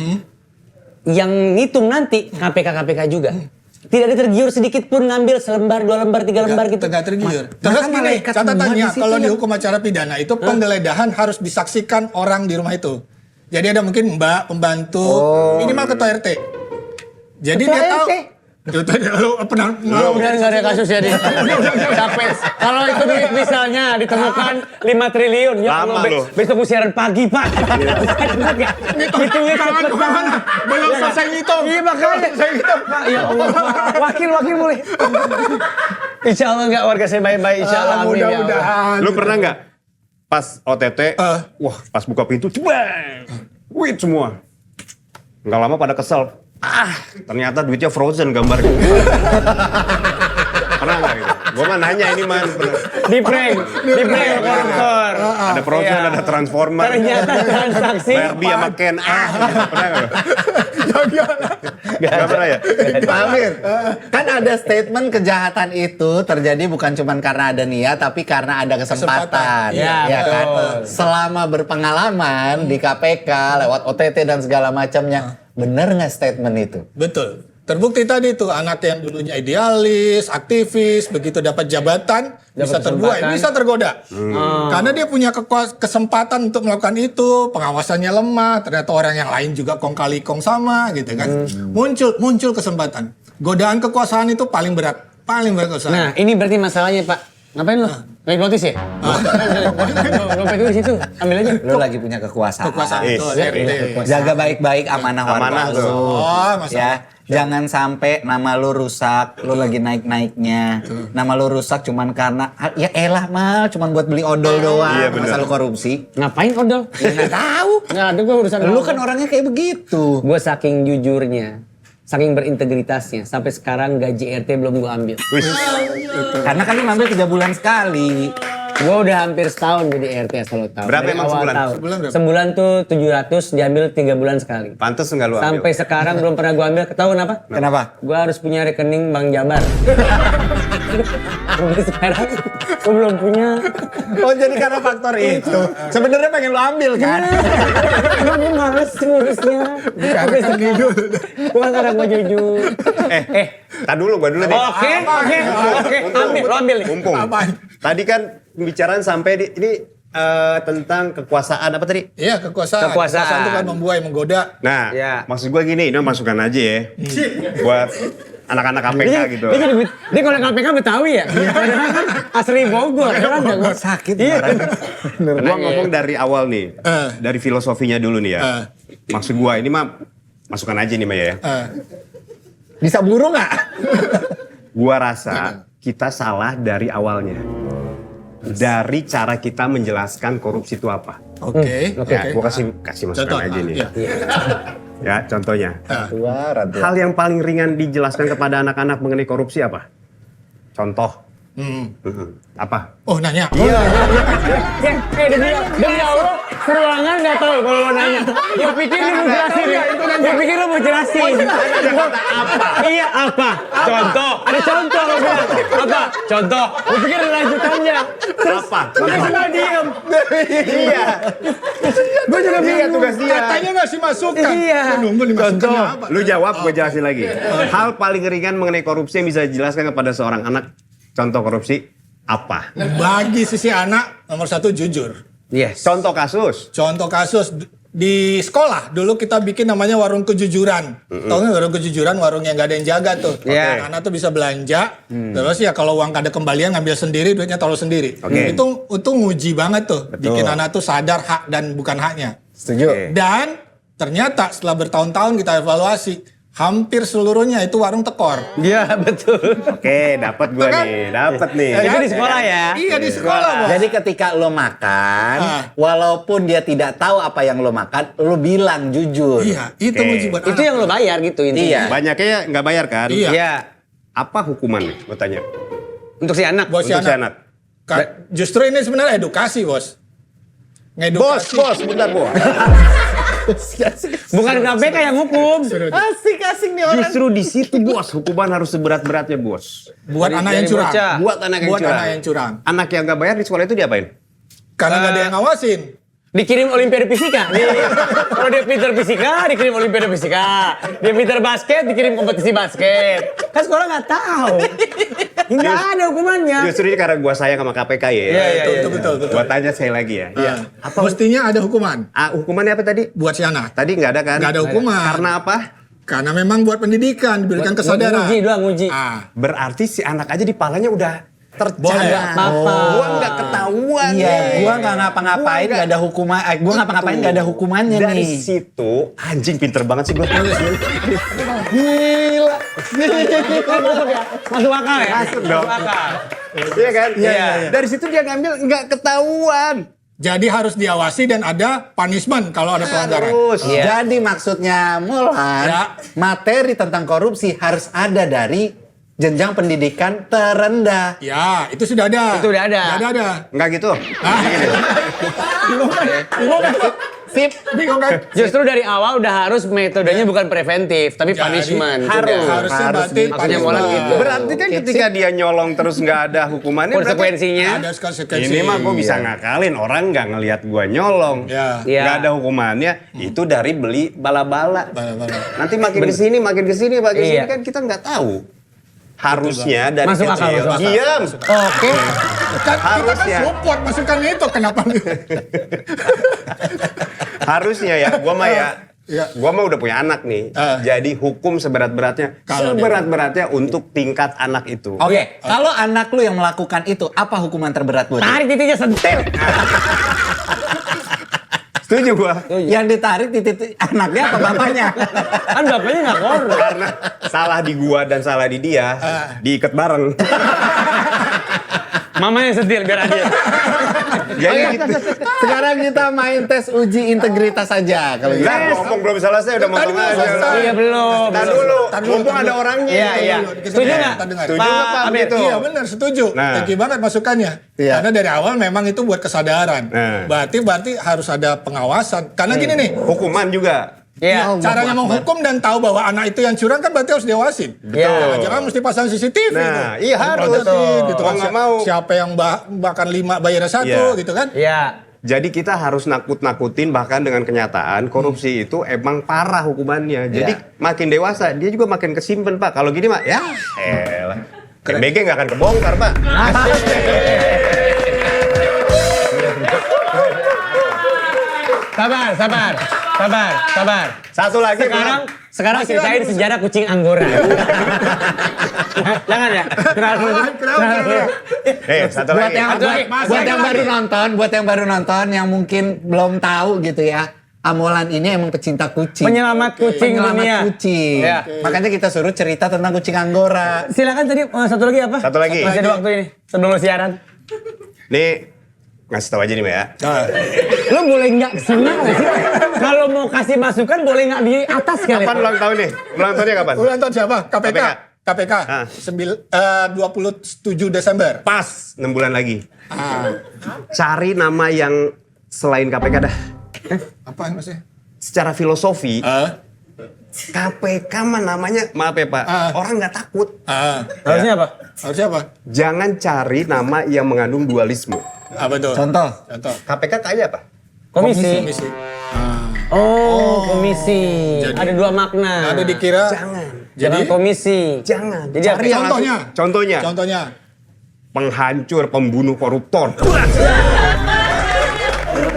Yang ngitung nanti KPK juga. Tidak ada tergiur sedikit pun ngambil selembar, 2 lembar, 3 lembar gitu. Nggak tergiur. Masa Terus gini, malaikat catatannya semua di situ kalau ya? di hukum acara pidana itu penggeledahan harus disaksikan orang di rumah itu. Jadi ada mungkin mbak, pembantu, minimal ketua RT. Jadi Ketua dia tahu. RT? Lu pernah Mudah-mudahan nggak ada kasus ya dia. Capek. Kalau itu duit misalnya ditemukan 5 triliun. Ya Lama Allah, loh. besok gue siaran pagi, Pak. Hitungnya cepet banget. belum selesai ngitung. Iya makanya. Pak, ya Allah. Pak. Wakil boleh. Insya Allah nggak warga saya baik-baik. Insya Allah. Amin, ya Allah. Mudah-mudahan. Lu pernah nggak pas OTT, wah pas buka pintu, cebang, duit semua. Nggak lama pada kesel. Ternyata duitnya frozen gambarnya. Pernah nggak gitu? Gue mah nanya ini man. Di prank koruptor. Ada frozen, Iya. ada transformer. Ternyata transaksi. Barbie sama Ken. Pernah nggak? Nggak pernah ya? Pak Amir, kan ada statement kejahatan itu terjadi bukan cuma karena ada niat, tapi karena ada kesempatan. Kesempatan, iya, Ya kan? betul. Selama berpengalaman di KPK, lewat OTT dan segala macamnya, bener nggak statement itu? Betul. Terbukti tadi tuh anak yang dulunya idealis, aktivis, begitu dapat jabatan bisa terbuai, kesempatan. bisa tergoda. Karena dia punya kesempatan untuk melakukan itu, pengawasannya lemah, ternyata orang yang lain juga kong kali kong sama gitu kan. Muncul kesempatan. Godaan kekuasaan itu paling berat kekuasaan. Nah, ini berarti masalahnya, Pak. Ngapain lu? Hipnotis ya? Dompet gue di situ. Ambil aja. Lo lagi punya kekuasaan. Kekuasaan itu. Serius. Jaga baik-baik amanah warga Amanah lo. tuh. Oh, masalah. Ya, jangan sampai nama lo rusak, lo lagi naik-naiknya. Nama lo rusak cuman karena ya elah mal, cuman buat beli odol doang. Iya, bener. Masa lo korupsi? Ngapain odol? Ya nggak tahu. Nggak ada gue urusan. Lu kan orangnya kayak begitu. Gue saking jujurnya, saking berintegritasnya, sampai sekarang gaji RT belum gue ambil. Wih, Karena kan lu ngambil 3 bulan sekali. Gue udah hampir setahun jadi RT asal lo tahu. Berapa Dari emang awal sebulan? tahun. Sebulan berapa? Sebulan tuh 700 diambil 3 bulan sekali. pantes nggak lu ambil? Sampai sekarang belum pernah gue ambil. Tahu kenapa? Kenapa? Gue harus punya rekening Bank Jabar. Sampai sekarang gue belum punya. Oh jadi karena faktor itu. Sebenarnya pengen lu ambil kan? Emang gue males ngurusnya. Sampai sekarang. Bukan karena gue jujur. Tar dulu, gua dulu nih. Oke. Ambil, lo ambil nih. Mumpung. Tadi kan pembicaraan sampai di ini tentang kekuasaan apa tadi? Iya, kekuasaan. Kekuasaan. Itu kan membuai, menggoda. Nah, Ya. maksud gua gini, ini masukan aja ya. Buat anak-anak KPK gitu. Dia kalau KPK Betawi ya? Padahal kan asli Bogor. Kan ada gua. Sakit Iya. Gua ngomong dari awal nih. Dari filosofinya dulu nih ya. Maksud gua ini mah masukan aja nih Maya ya. Bisa buru nggak? Gua rasa kita salah dari awalnya. Dari cara kita menjelaskan korupsi itu apa. Oke. Ya, gua kasih masukan Contoh, aja nih. iya. Ya, contohnya. Suara tuh. Hal yang paling ringan dijelaskan kepada anak-anak mengenai korupsi apa? Contoh. Apa? Oh, nanya. Demi Allah, seruangan nggak tahu kalau lo nanya. Gue pikir lu mau jelasin. Gue pikir lu mau jelasin. Iya, apa? Contoh. Ada contoh lo bilang. Apa? Contoh. Gue pikir ada lanjutannya. Apa? Makanya semua diem. Iya. Gue juga bingung. Tugas dia. Katanya ngasih masukan. Iya. Gua nunggu dimasukannya apa. Lu jawab, gue jelasin lagi. Hal paling ringan mengenai korupsi yang bisa dijelaskan kepada seorang anak. Contoh korupsi apa? Bagi sisi anak, nomor 1 jujur. Yes. Contoh kasus. Contoh kasus di sekolah dulu kita bikin namanya warung kejujuran. Tahu nggak warung kejujuran? Warung yang gak ada yang jaga tuh. Iya. Anak tuh bisa belanja. Terus ya kalau uang ada kembalian ngambil sendiri, duitnya taruh sendiri. Itu nguji banget tuh. Bikin anak tuh sadar hak dan bukan haknya. Setuju. Dan Ternyata setelah bertahun-tahun kita evaluasi, hampir seluruhnya itu warung tekor. Iya, betul. Oke, dapat gua Kan? nih, dapat nih. Itu di sekolah ya? Iya di sekolah, Bos. Jadi ketika lo makan, walaupun dia tidak tahu apa yang lo makan, lo bilang jujur. Iya, itu Oke. Muji buat Itu anak. yang lo bayar gitu intinya. Iya. Banyaknya nggak bayar kan? Iya. Iya. Apa hukumannya? Gua tanya. Untuk si anak. Bos si Untuk si anak. anak. Justru ini sebenarnya edukasi, Bos. Ngedukasi. Bos, bentar, Bos. Bukan KPK yang hukum. Asik-asik nih orang. Justru di situ, Bos, hukuman harus seberat-beratnya, Bos. Buat Dari- anak yang dari curang. bocah. Buat anak yang Buat curang. anak yang curang. Anak yang nggak bayar di sekolah itu diapain? Karena nggak ada yang ngawasin. Dikirim Olimpiade Fisika. Kalau dia pinter fisika, dikirim Olimpiade Fisika. Dia pinter basket, dikirim kompetisi basket. Kan sekolah nggak tahu. Nggak ada hukumannya. Justru ini karena gua sayang sama KPK ya. Iya, iya, iya. Betul. Gua tanya saya lagi ya. Mestinya ada hukuman Hukumannya apa tadi? buat si anak. Tadi nggak ada kan? Nggak ada hukuman. Karena apa? Karena memang buat pendidikan, diberikan kesadaran. Nguji doang, nguji. Berarti si anak aja di palanya udah Boleh. tercatat. Apa-apa. Gua nggak ketahuan. Iya, nih. gua nggak ngapa-ngapain, nggak ada hukuman. Gua ngapa-ngapain nggak ada hukumannya Dari nih. situ, anjing pinter banget sih gua. Gila. Masuk ya? Masuk akal ya? Masuk dong. Masuk akal. Iya kan? Iya. Dari situ dia ngambil nggak ketahuan. Jadi harus diawasi dan ada punishment kalau ada pelanggaran. Terus. Iya. Jadi maksudnya Molan, Ya. materi tentang korupsi harus ada dari jenjang pendidikan terendah. Ya, itu sudah ada. Itu udah ada. Sudah ada. Nggak gitu. Bingung kan? Bingung kan? Sip. Bingung kan? Justru dari awal udah harus metodenya bukan preventif, tapi Jadi, punishment. harus. Udah. Harusnya Harus berarti maksudnya Molan gitu. Berarti kan ketika dia nyolong terus nggak ada hukumannya. berarti Konsekuensinya. ada konsekuensi. Ini mah gue bisa ngakalin, orang nggak ngelihat gua nyolong. Ya. Iya. Nggak ada hukumannya, itu dari beli bala-bala. Bala-bala. Nanti makin kesini, makin kesini Iya. kan kita nggak tahu. Harusnya dari Masuk akal, kecil. masuk akal. Diam. Oke. Kan, kita kan Harusnya. support masukan itu kenapa? Harusnya ya, gua mah ya. Iya. Gua mah udah punya anak nih. Jadi hukum seberat-beratnya. Kalau Seberat-beratnya untuk tingkat anak itu. Oke, kalau anak lu yang melakukan itu, apa hukuman terberat buat dia? Tarik titiknya sentil. Setuju gua. Yang ditarik titik anaknya apa bapaknya? Kan bapaknya nggak korup. Karena salah di gua dan salah di dia, diikat bareng. Mamanya sentil biar adil. Jadi gitu. Sekarang kita main tes uji integritas saja kalau gitu. Lah, ngomong belum selesai udah motong belum aja. selesai. Iya belum. Tar dulu, Tar dulu, mumpung tar ada dulu. orangnya. Iya, iya. Setuju nggak? Setuju nggak, Pak? Amir? Gitu. Iya benar, setuju. Nah. Thank you banget masukannya. Iya. Karena dari awal memang itu buat kesadaran. Nah. Berarti harus ada pengawasan. Karena gini nih, Hukuman juga. Iya. caranya menghukum dan tahu bahwa anak itu yang curang kan berarti harus diawasin. Iya. Jangan mesti pasang CCTV. Nah, itu. iya harus. Proteksi, gitu Mau kan. nggak mau. Siapa yang makan 5 bayar 1 Iya. gitu kan? Iya. Jadi kita harus nakut-nakutin bahkan dengan kenyataan korupsi itu emang parah hukumannya. Jadi makin dewasa dia juga makin kesimpan Pak. Kalau gini Pak, ya elah. BG nggak akan kebongkar Pak. Sabar. Satu lagi Sekarang ceritain sejarah kucing Anggora. Jangan ya. Satu Buat lagi. yang Satu lagi. buat yang baru nonton yang mungkin belum tahu gitu ya. Amolan ini emang pecinta kucing. Penyelamat kucing dunia. Penyelamat kucing. Iya. Makanya kita suruh cerita tentang kucing Anggora. Silakan tadi satu lagi apa? Satu lagi. Masih ada waktu ini sebelum lo siaran. Nih ngasih tahu aja nih Mbak ya. Lo boleh nggak senang nggak sih? Kalau mau kasih masukan boleh nggak di atas kali? Kapan ulang tahun nih? Ulang tahunnya kapan? Ulang tahun siapa? KPK. KPK. Ah. 27 Desember. Pas 6 bulan lagi. Cari nama yang selain KPK dah. Apa maksudnya? Secara filosofi, KPK mah namanya, maaf ya Pak, orang nggak takut. Harusnya apa? Harusnya apa? Jangan cari nama yang mengandung dualisme. Apa tuh? Contoh. KPK kayak apa? Komisi. Komisi. Oh, komisi. Jadi- Ada dua makna. Ada dikira. Jangan. Jangan Jadi- komisi. Jangan. Jadi Cari yang Contohnya. langsung- Contohnya. Contohnya. Penghancur, pembunuh, koruptor.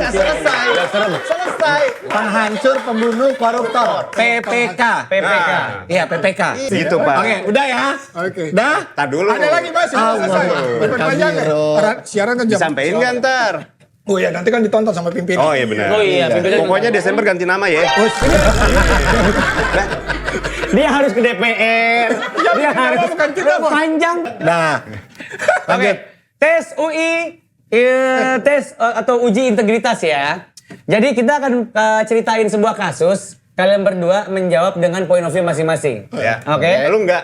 Selesai. Penghancur, pembunuh, koruptor. PPK. PPK. Iya, PPK. Gitu Pak. Oke, udah ya. Oke. Dah. Tar dulu. Ada lagi Mas, belum selesai. Allah. Diperpanjang ya? Siaran kan jam. Disampein nggak ntar? Oh ya, nanti kan ditonton sama pimpinan. Oh iya benar. Oh iya, pimpinan. Pokoknya Desember ganti nama ya. Dia harus ke DPR. Dia harus bukan kita, Bos. panjang. Nah, Oke, tes UI, tes atau uji integritas ya. Jadi kita akan ceritain sebuah kasus. Kalian berdua menjawab dengan point of view masing-masing. Ya. Oke. Lu enggak?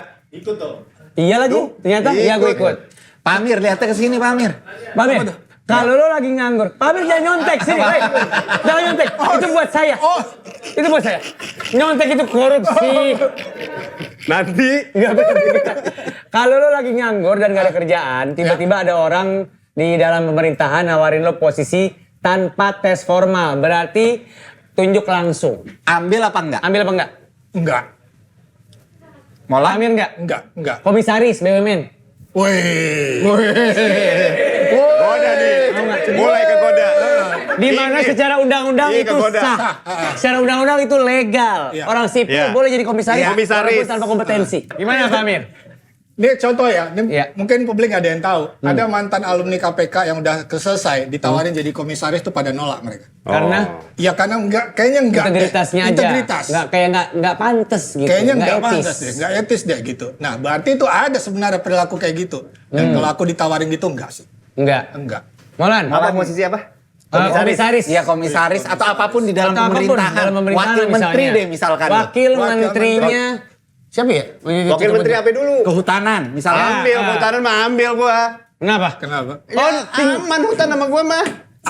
Iya lagi, ternyata iya gue ikut. Pak Amir, lihatnya ke sini Pak Amir. Pak Amir, kalau lo lagi nganggur, Pak Amir jangan nyontek sini. Hey, jangan nyontek, itu buat saya. Itu buat saya. Nyontek itu korupsi. Nanti Nggak bener. Kalau lo lagi nganggur dan gak ada kerjaan, tiba-tiba ada orang di dalam pemerintahan nawarin lo posisi tanpa tes formal. Berarti tunjuk langsung. Ambil apa enggak? Ambil apa enggak? Enggak. Mola? Amir enggak? Enggak. Komisaris BUMN. Woi. goda nih. Mulai ke goda. Di mana secara undang-undang Ini itu kegoda. sah. Secara undang-undang itu legal. Iya. Orang sipil Iya. boleh jadi komisaris. Iya. Komisaris. Walaupun tanpa kompetensi. Gimana Pak Amir? Ini contoh ya, ini Iya. mungkin publik nggak ada yang tahu. Ada mantan alumni KPK yang udah selesai, ditawarin jadi komisaris tuh pada nolak mereka. Karena Ya karena kayaknya enggak. integritasnya aja. Integritas. Nggak pantas gitu. Kayaknya nggak nggak pantas deh, nggak etis deh gitu. Nah berarti itu ada sebenarnya perilaku kayak gitu. Dan kalau aku ditawarin gitu enggak sih, Enggak. enggak. Molan. Apa posisi apa? Komisaris. Iya komisaris atau apapun di dalam Atau apapun pemerintahan. dalam pemerintahan Wakil misalnya. menteri deh misalkan. Wakil Wakil menterinya. Siapa ya? Wakil menteri apa dulu? Kehutanan misalnya. Ambil kehutanan mah ambil gua. Kenapa? Kenapa? Aman hutan sama gua mah.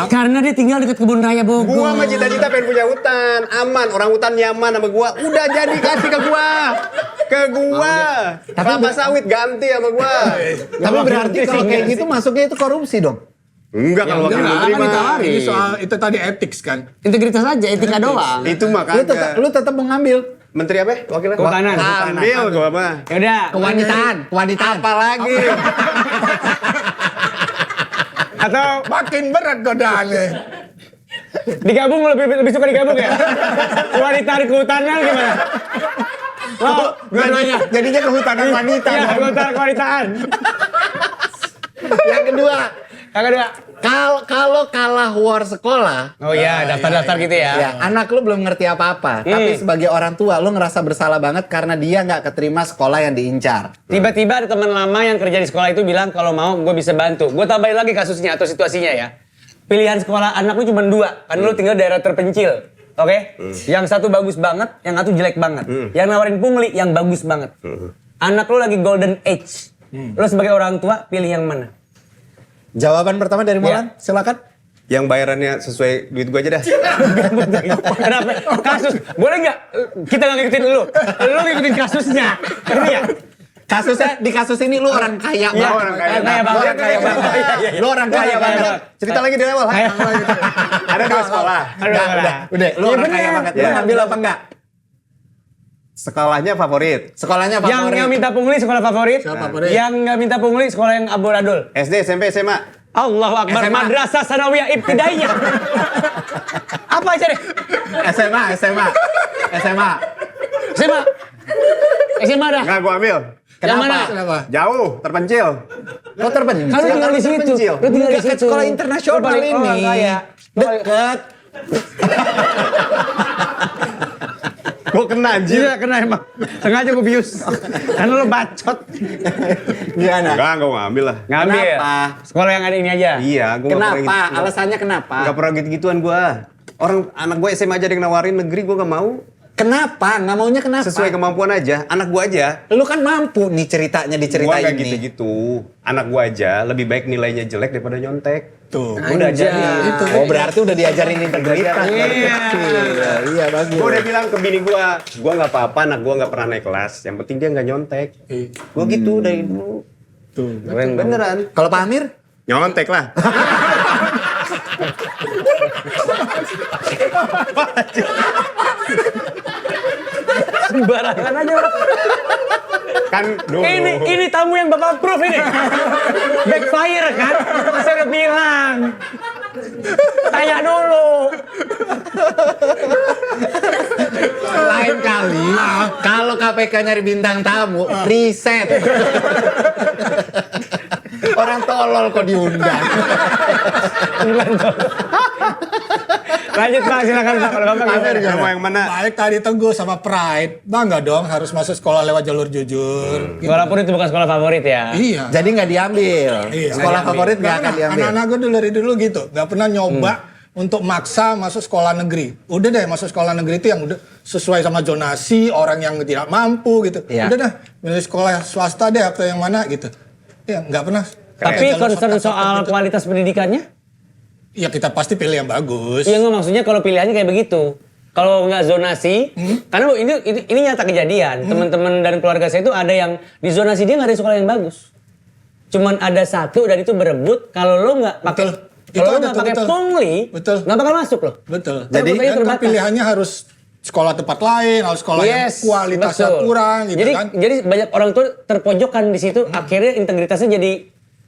Karena dia tinggal dekat kebun raya Bogor. Gua mah cita-cita pengen punya hutan. Aman, orang hutan nyaman sama gua. Udah jadi kasih ke gua. Ke gua. Kelapa sawit ganti sama gua. Tapi berarti kalau kayak gitu masuknya itu korupsi dong. Enggak kalau wakil Enggak, menteri kan mah. ditawarin. Ini soal itu tadi etik kan. Integritas aja, etika doang. Itu mah Lu kagak. tetap mau ngambil Menteri apa? Wakilnya? Kehutanan. Ambil gua mah. Yaudah. kewanitaan. Apalagi. Atau Makin berat godaannya. digabung lebih suka digabung ya? Wanita di kehutanan gimana? Wow, Dua-duanya. Jadinya kehutanan wanita. Iya, dong. kehutanan kewanitaan. Yang kedua, Yang kedua. kalau kalah war sekolah, Oh iya, daftar-daftar gitu ya. ya anak lu belum ngerti apa-apa. Tapi sebagai orang tua lu ngerasa bersalah banget karena dia nggak keterima sekolah yang diincar. Tiba-tiba ada teman lama yang kerja di sekolah itu bilang kalau mau gue bisa bantu. Gue tambahin lagi kasusnya atau situasinya ya. Pilihan sekolah anak lu cuma 2. Karena lu tinggal daerah terpencil. Oke? Yang satu bagus banget, yang satu jelek banget. Yang nawarin pungli yang bagus banget. Anak lu lagi golden age. Lu sebagai orang tua pilih yang mana? Jawaban pertama dari Molan, silakan. Yang bayarannya sesuai duit gua aja dah. Kenapa? Kasus. Boleh nggak kita nggak ngikutin lu? Lu ngikutin kasusnya. Ini ya? Kasusnya di kasus ini lu orang kaya Iya, banget. orang kaya banget. Orang kaya banget. Lu orang kaya banget. Cerita lagi dari awal. Kayak Ada 2 sekolah. Udah, lu Iya, orang kaya bener. banget. Lu Iya. ngambil apa enggak? Sekolahnya favorit. Sekolahnya Yang favorit. nggak minta pungli sekolah favorit. Sekolah favorit. Yang nggak minta pungli sekolah yang abul-adul. SD, SMP, SMA. Allahu Akbar. SMA. Madrasah Sanawiyah Ibtidaiyah. Apa aja deh? SMA. SMA. SMA dah. Enggak gua ambil. Yang mana? Kenapa? Jauh, terpencil. Lo terpencil. Kan lu tinggal di situ. terpencil. Lu tinggal di Dekat situ. sekolah internasional Lu paling ini. orang kaya. Dekat. Gua kena anjir. Iya kena emang. Sengaja gue bius. Karena lu bacot. Gimana? Enggak, gua ngambil lah. Ngambil. Kenapa? Sekolah yang ada ini aja. Iya, gua nggak pernah Kenapa? gitu. Alasannya kenapa? Enggak pernah gitu-gituan gua. Orang anak gua SMA aja ada yang nawarin, negeri gua nggak mau. Kenapa? Nggak maunya kenapa? Sesuai kemampuan aja, anak gua aja. Lu kan mampu nih ceritanya Gua diceritain nggak nih. gitu-gitu. Anak gua aja lebih baik nilainya jelek daripada nyontek. Tuh. Udah ajarin. Oh berarti udah diajarin integritas dari Iya. kecil. Iya bagus. Gua udah bilang ke bini gua nggak apa-apa, anak gua nggak pernah naik kelas. Yang penting dia nggak nyontek. Gua gitu dari dulu. Tuh. Beneran. Kalau Pak Amir? Nyontek lah. Sembarangan aja. Kan dulu. Ini tamu yang Bapak approve ini. Backfire kan? Saya udah bilang. Tanya dulu. Lain kali, kalau KPK nyari bintang tamu, riset. Orang tua tolol kok diundang. Lanjut Pak, silakan Pak. Kalau Bapak gimana? Mau yang mana? Baik tadi Teguh sama Pride. Bangga dong harus masuk sekolah lewat jalur jujur. Gitu. Walaupun itu bukan sekolah favorit ya. Iya. Jadi nggak diambil. Iya. Sekolah favorit nggak akan diambil. Anak-anak gue dari dulu gitu. Nggak pernah nyoba untuk maksa masuk sekolah negeri. Udah deh masuk sekolah negeri itu yang udah sesuai sama zonasi, orang yang tidak mampu gitu. Iya. Udah dah milih sekolah swasta deh atau yang mana gitu. Ya nggak pernah. Tapi pakai jalur concern shortcut soal gitu. kualitas pendidikannya? Ya kita pasti pilih yang bagus. Iya nggak, maksudnya kalau pilihannya kayak begitu. Kalau nggak zonasi, karena ini nyata kejadian. Teman-teman dan keluarga saya itu ada yang di zonasi dia nggak ada sekolah yang bagus. Cuman ada satu dan itu berebut. Kalau lo nggak pakai, Betul. Itu kalau lo ada nggak tuh, pakai betul. pungli, Betul. nggak bakal masuk loh. Betul. Jadi Dan kan terbatas. pilihannya harus sekolah tempat lain, harus sekolah yang kualitasnya betul. kurang gitu jadi, kan. Jadi banyak orang tuh terpojokkan di situ, akhirnya integritasnya jadi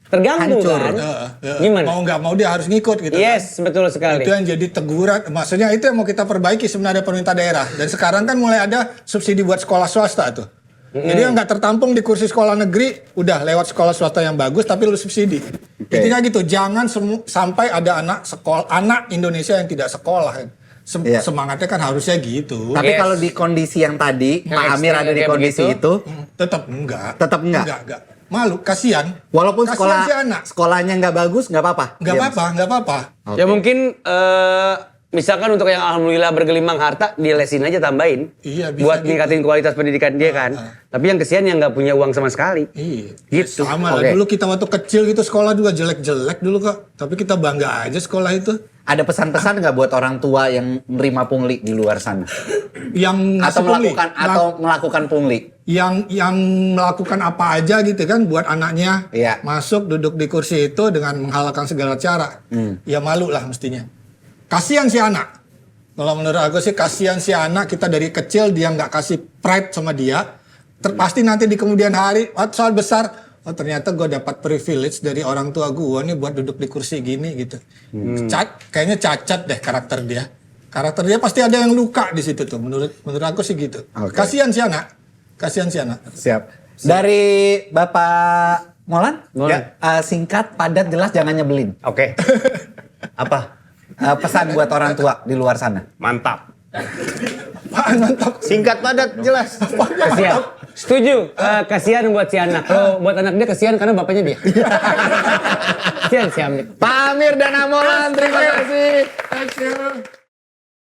terganggu Hancur. kan. Ya. Gimana? Mau nggak mau dia harus ngikut gitu Yes, kan. betul sekali. Itu yang jadi teguran. Maksudnya itu yang mau kita perbaiki sebenarnya pemerintah daerah. Dan sekarang kan mulai ada subsidi buat sekolah swasta tuh. Jadi yang nggak tertampung di kursi sekolah negeri, udah lewat sekolah swasta yang bagus tapi lu subsidi. Intinya gitu, jangan sampai ada anak Indonesia yang tidak sekolah. Iya. Semangatnya kan harusnya gitu. Tapi Yes. kalau di kondisi yang tadi, Yang Pak Amir ekstrim ada di kayak kondisi begitu. itu, Tetap enggak. Tetap enggak? Enggak. Malu, kasihan. walaupun Kasihan si anak. sekolahnya nggak bagus, nggak apa-apa. Nggak Dia- apa-apa, nggak apa-apa. Oke. Ya mungkin misalkan untuk yang alhamdulillah bergelimang harta, dilesin aja tambahin. Iya, bisa buat gitu. ningkatin kualitas pendidikan dia kan. Tapi yang kesian yang nggak punya uang sama sekali. Iya. Gitu. Sama lah, Oke. dulu kita waktu kecil gitu sekolah juga jelek-jelek dulu kok. Tapi kita bangga aja sekolah itu. Ada pesan-pesan nggak buat orang tua yang menerima pungli di luar sana? Yang ngasih Atau pungli. melakukan pungli? Yang melakukan apa aja gitu kan buat anaknya Iya. masuk duduk di kursi itu dengan menghalalkan segala cara. Ya malu lah mestinya. Kasihan si anak. Kalau menurut aku sih kasihan si anak, kita dari kecil dia nggak kasih pride sama dia. Pasti nanti di kemudian hari soal besar, oh ternyata gue dapat privilege dari orang tua gue nih buat duduk di kursi gini gitu. Kayaknya cacat deh karakter dia. Karakter dia pasti ada yang luka di situ tuh. Menurut aku sih gitu. Oke. Kasihan si anak. Kasihan si anak. Siap. Dari Bapak Molan? Molan. Ya, singkat, padat, jelas, jangan nyebelin. Oke. Apa? Pesan buat orang tua di luar sana. Mantap. Apaan mantap. Singkat padat jelas. Kasihan. Setuju. Kasihan buat si anak. Kalau buat anak dia kasihan karena bapaknya dia. Kasihan si Amir. Pak Amir dan Amolan, terima kasih. Thank you.